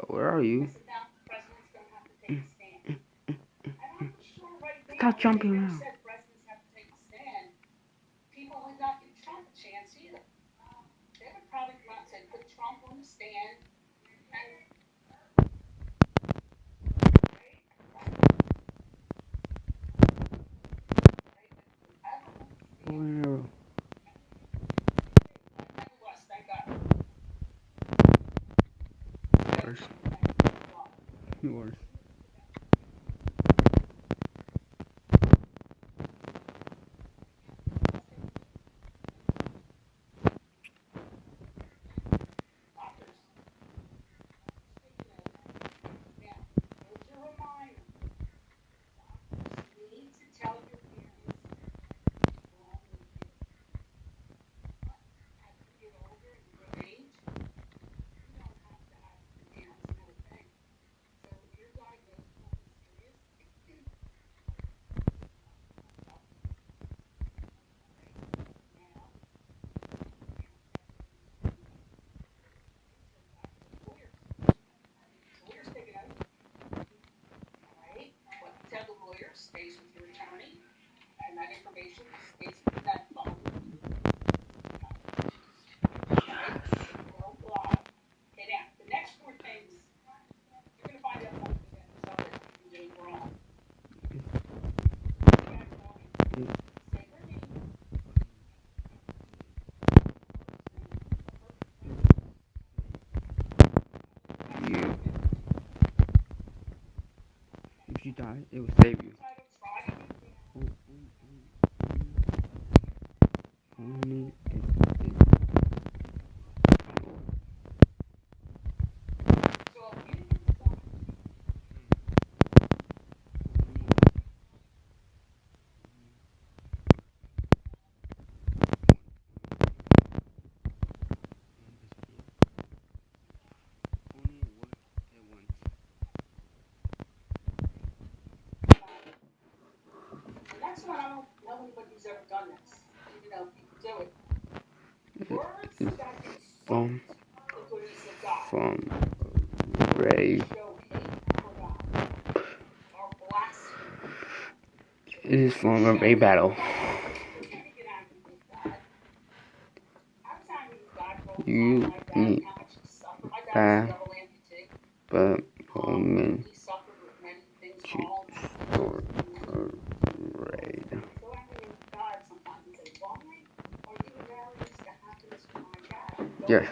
Where are you? Stop jumping around. People would not give Trump a chance either. They would probably come out and say, put Trump on the stand. Where? Yours. Yours. Stays with your attorney, and that information stays with that phone. Right? Don't lie. Okay, now, the next four things, you're going to find out something that you're doing wrong. Say your name. you die, it will save you. Only And that's when I don't know anybody who's ever done this, even though people do it. Words that insult the goodness of God, from Ray. show hate for God, are blasphemy. It is from a Ray battle. You need but woman for raid. Yes.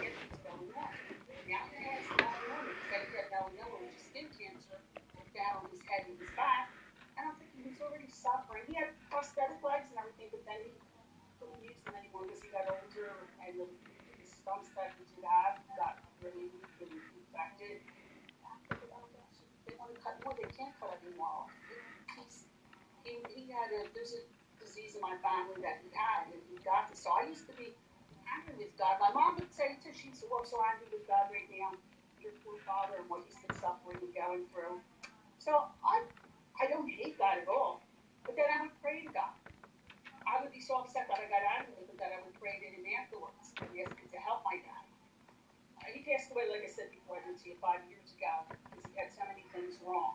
I don't think he was already suffering. He had prosthetic legs and everything, but then he couldn't use them anymore because he got older and the stumps that he did have got really weak and infected. They want to cut more, they can't cut anymore. He had there's a disease in my family that he had, and he got this. So I used to be angry with God. My mom would say too, she used to walk so angry with God right now, your poor father and what he's been suffering and going through. So I don't hate God at all, but then I would pray to God. I would be so upset that I got angry with him that I would pray to him afterwards and ask him to help my dad. He passed away, like I said before, I didn't see it 5 years ago because he had so many things wrong.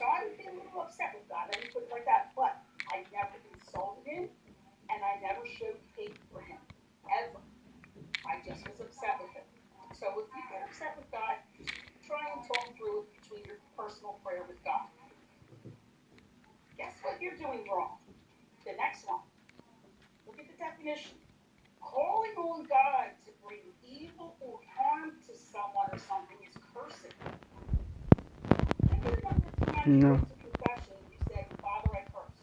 So I would be a little upset with God. I didn't put it like that, but I never insulted him and I never showed hate for him, ever. I just was upset with him. So if you get upset with God, try and talk through it between your personal prayer with God. Guess what you're doing wrong? The next one. Look at the definition. Calling on God to bring evil or harm to someone or something is cursing. Think of the number of times you went to confession and you said, Father, I curse.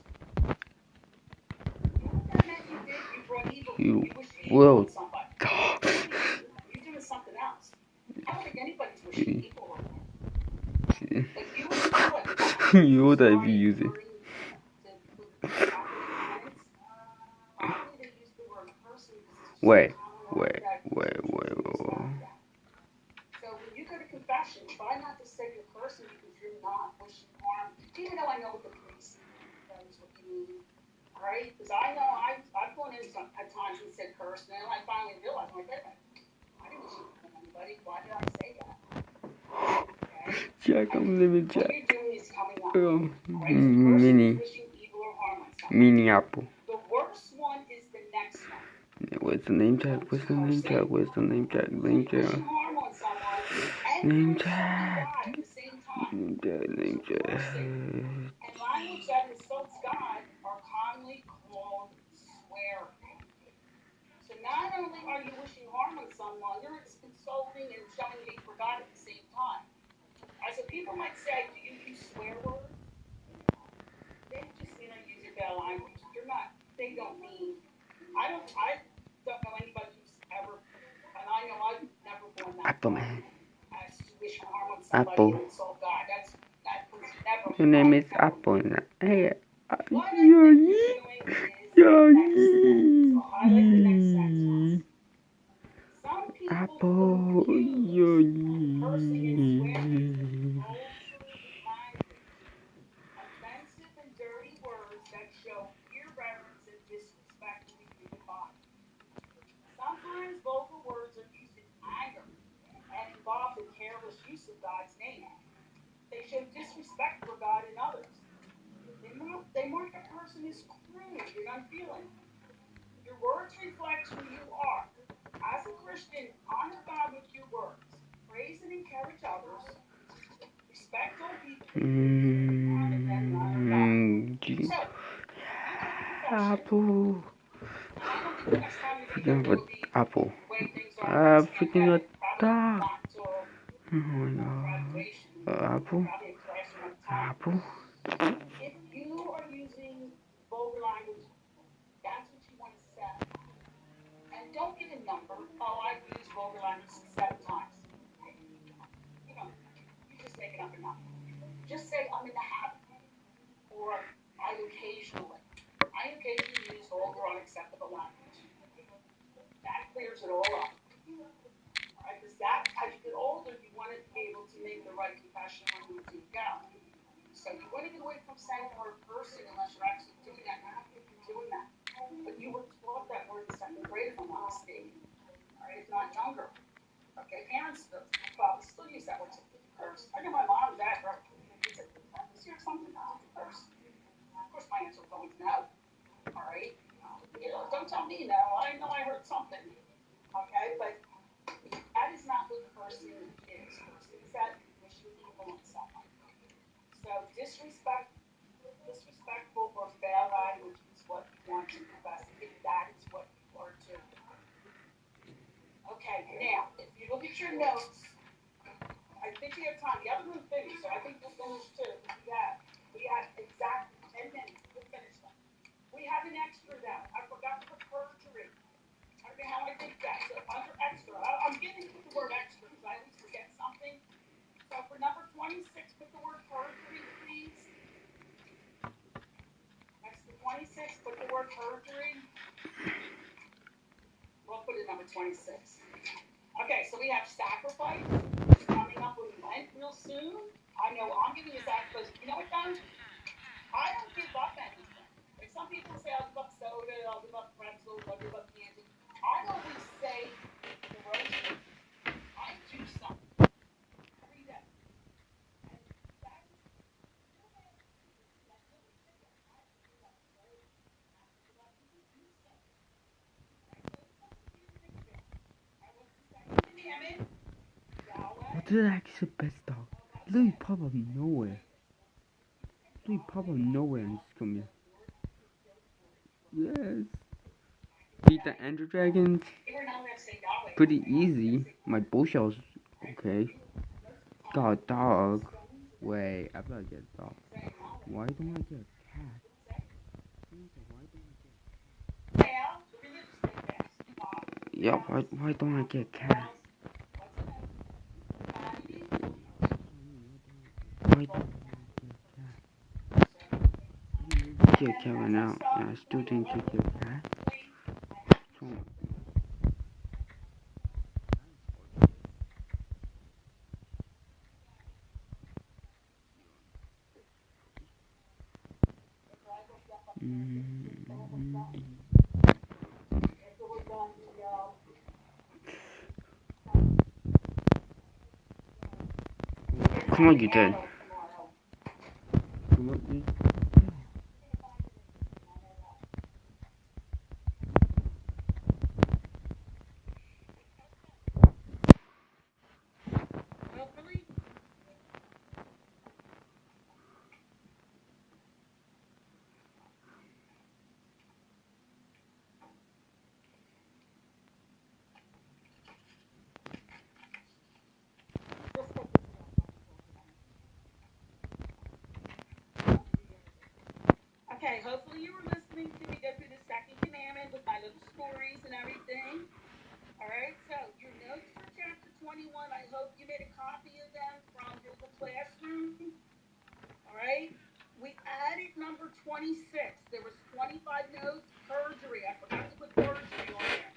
You know what that meant you did? You brought evil. You wished evil on somebody. You're doing something else. I don't think anybody's wishing evil on them. If you would do it, you would have used it. Wait. So when you go to confession, try not to say you're cursing because you're not wishing harm. Even though I know what the priest knows what you mean, all right? Because I know I've gone in at times and said curse, and then I finally realized, like, wait a minute, I didn't wish evil on anybody. Why did I say that? Okay? Jack, I'm living Jack. What you're doing is coming up. Right? Mini apple. The worst one is the next one. What's the name tag? What's the name tag? What's the name tag? Name tag. Name tag. Name tag. Name tag. And language that insults God are commonly called swearing. So not only are you wishing harm on someone, you're insulting and showing hate for God at the same time. So people might say, do you use swear words? They just, use your bad language. You're not, they don't mean, I don't know anybody who's ever, and I know I've never gone that Apple man. as to wish harm on somebody Apple. and insult God. That was never. Your name is Apple. Hey, What you're doing is the next sentence. Some people Apple. cursing and swearing offensive and dirty words that show irreverence and disrespect to the human body. Sometimes vulgar words are used in anger and involve the careless use of God's name. They show disrespect for God and others. They mark a person as crude and unfeeling. Your words reflect who you are. As a Christian, honor God with your words. Praise and encourage others. Respect all people. Honor them and honor God. So, Apple. I don't think the next time you're Freaking going to with Apple. way things are. Freaking with Probably Oh my god. Apple. Apple. If you are using vulgar language, that's what you want to set. And don't give a number. Oh, I've used vulgar language 7 times. You know, you're just making up a number. Just say I'm in the habit, or I occasionally use vulgar unacceptable language. That clears it all up. Right? Because that, as you get older, you want to be able to make the right confession when you do go. So you want to get away from saying the word person unless you're actually doing that. You're doing that. But you were taught that word in 2nd grade, if I'm not mistaken. All right, if not younger. Okay, parents probably still use that word to curse. I know my mom and dad were. It's hear something about curse. Of course, my answer was always no. All right, you know, don't tell me no. I know I heard something. Okay, but that is not what cursing is. Cursing is that you wish evil on someone. So disrespectful or bad language is what you want to confess if that is what you are doing. Okay, now if you look at your notes, I think we have time. The other room finished, so I think we'll finish too. We have exactly 10 minutes. We'll finish them. We have an extra though. I forgot to put perjury. I don't know how I did that. So under extra, I'm getting to the word extra because I always forget something. So for number 26, put the word perjury, please. Next to 26, put the word perjury. We'll put it number 26. Okay, so we have sacrifice coming up with Lent real soon. I know I'm giving you sacrifice. You know what, guys? I don't give up anything. Like some people say, I'll give up soda, I'll give up pretzels, I'll give up candy. I always say the rosary. I do something every day. And that is What did I actually best dog? Literally pop up nowhere. Literally pop up nowhere and just come here. Yes. Beat the Ender Dragons. Pretty easy. My bullshell's okay. Got a dog. Wait, I better get a dog. Why don't I get a cat? Yeah, why don't I get a cat? Why don't I get a cat right now? And I still didn't get a cat. So, come on, you did. Come on, you. hopefully. Okay, hopefully you were listening to me go through the 2nd commandment with my little stories and everything. All right, so your notes for chapter 21, I hope you made a copy of them from your little classroom. All right, we added number 26. There was 25 notes, perjury. I forgot to put perjury on there.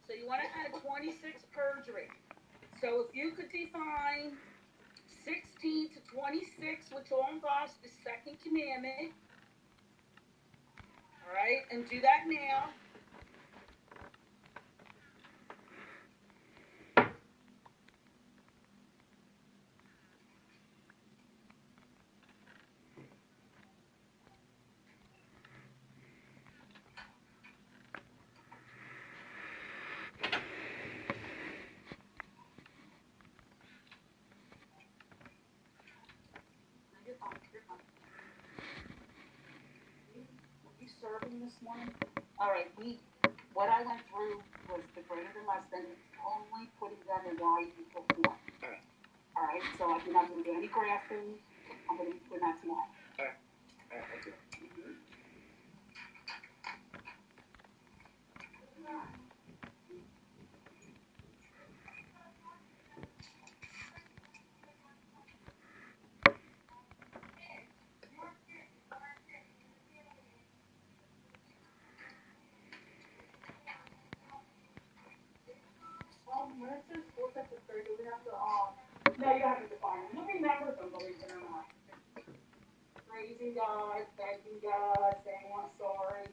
So you want to add 26 perjury. So if you could define 16 to 26, which all involves the 2nd commandment. All right, and do that now. Were you serving this morning? All right, what I went through was the greater than less than, only putting them in y equal 4. All right, so I'm not going to do any graphing. I'm going to be putting that tomorrow. No, you have to define them. You remember them, believe it or not. Praising God, thanking God, saying I'm sorry,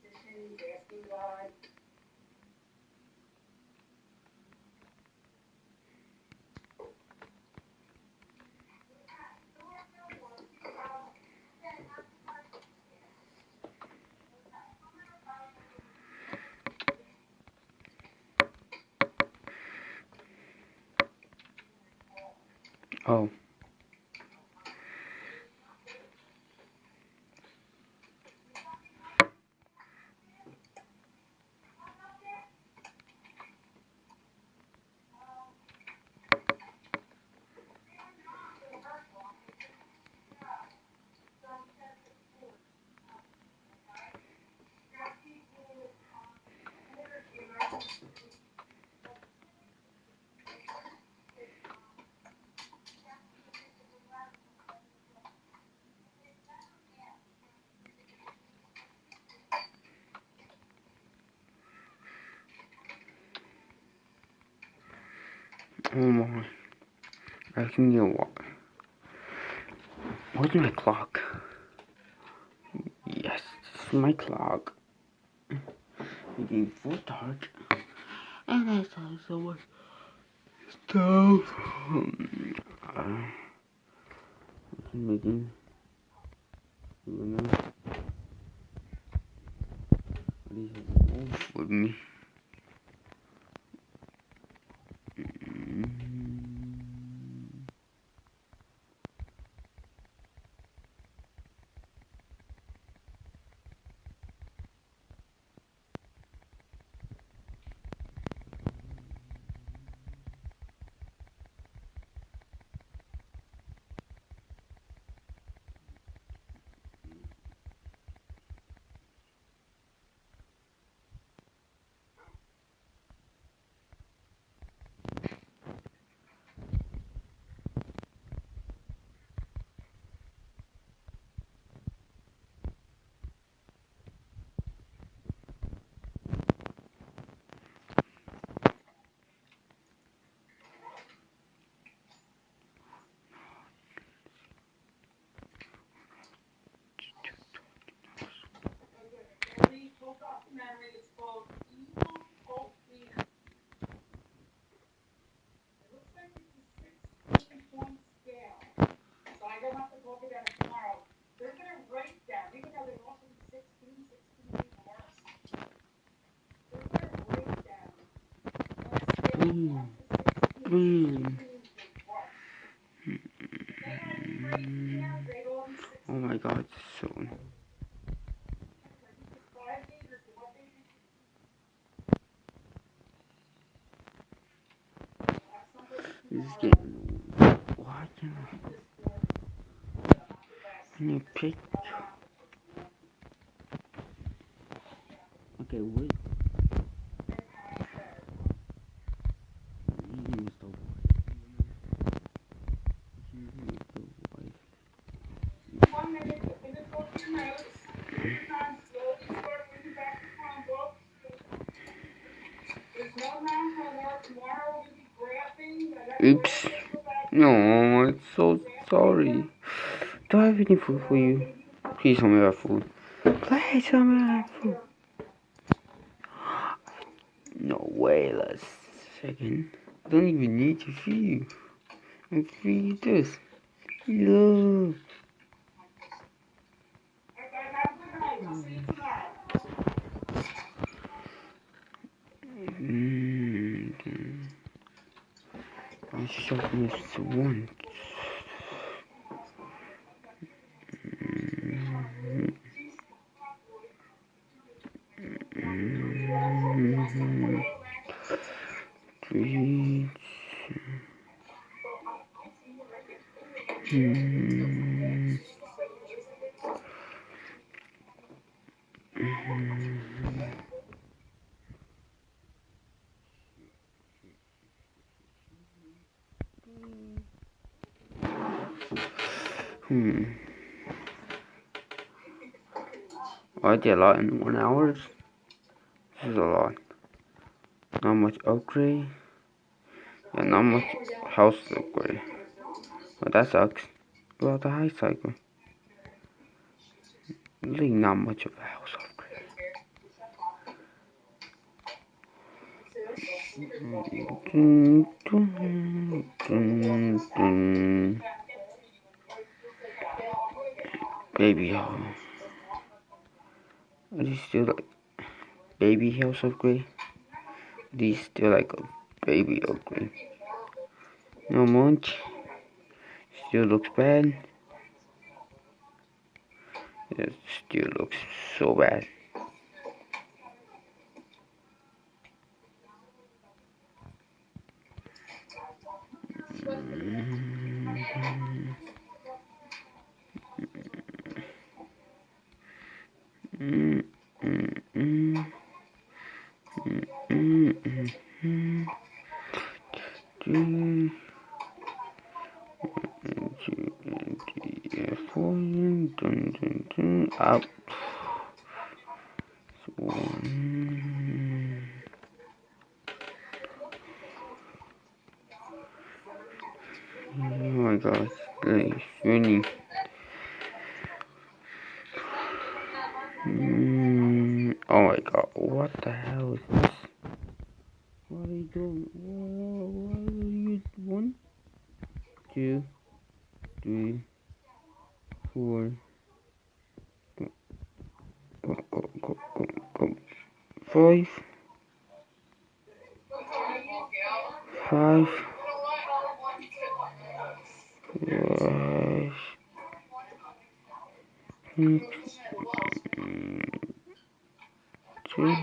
petitions, asking God. Oh. Oh my. I can get what? Where's my clock? Yes, this is my clock. Making full dark. And I saw so much stuff. Making. You know. What is it? With me. Full documentary. It's called Evil Hope Leader. It looks like it's a 16-point scale. So I don't have to talk about it tomorrow. They're going to write down, even though they're also 16 even worse. They're going to write down on a scale of 1 to 16, 16 is the worst. If they had to be rated here, they'd all be 16. Oh my god, soon. This is getting what? Can you pick? Okay, wait. Oops. No, I'm so sorry. Do I have any food for you? Please tell me I have food. Please tell me I have food. No way, last second. I don't even need to feed you. I can feed this. Yeah. I shot this once. Three. I did a lot in 1 hour. This is a lot. Not much upgrade. Yeah, not much house upgrade. Well, that sucks. Well, the high cycle. Really not much of a house upgrade. Baby house. Are these still like baby house upgrade? These still like a baby upgrade. No much. Still looks bad. It still looks so bad. Up. Oh my gosh, it's raining. Oh my god, what the hell is this? What are you doing? What are you? 1, 2, 3, 4. Go. 5. 5. 6. 2.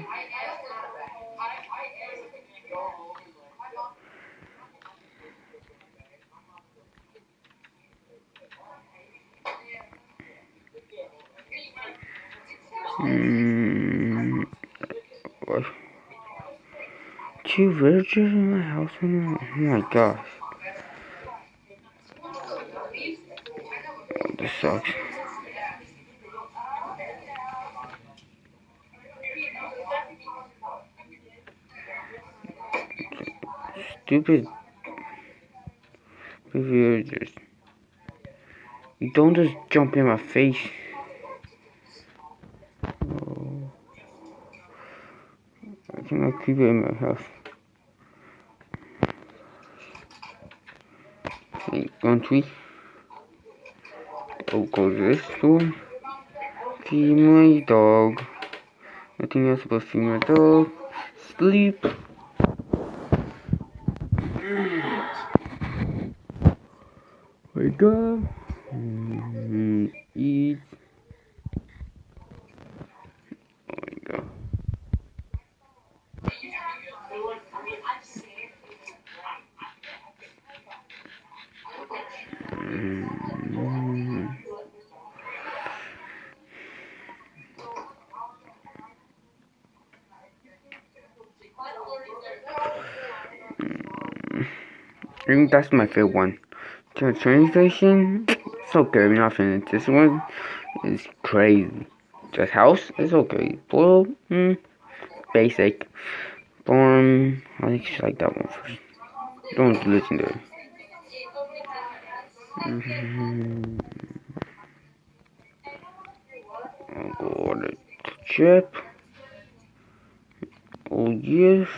What? 2 villagers in my house? Oh my gosh. This sucks. Stupid villagers. You don't just jump in my face. Oh, I cannot keep it in my house. 1, 3. I'll go to this door. Feed my dog. Nothing else but feed my dog. Sleep. Wake up. Eat. Oh my god. I think that's my favorite one. The train station, it's okay. We're not finished. This one is crazy. The house is okay. Well, basic. Farm, I think you should like that one first. Don't listen to it. I'll go order the chip. Oh yes.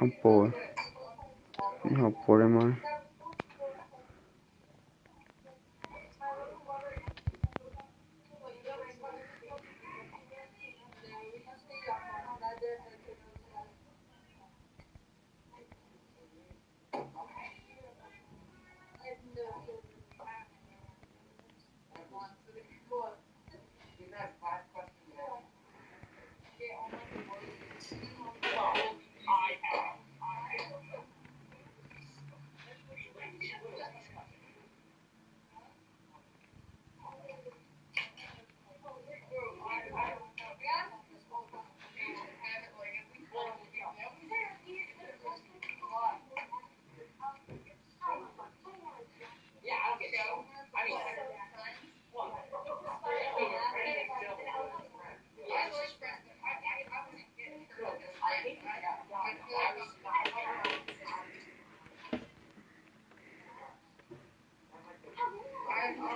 I'm bored. You know how bored am I?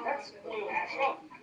That's blue.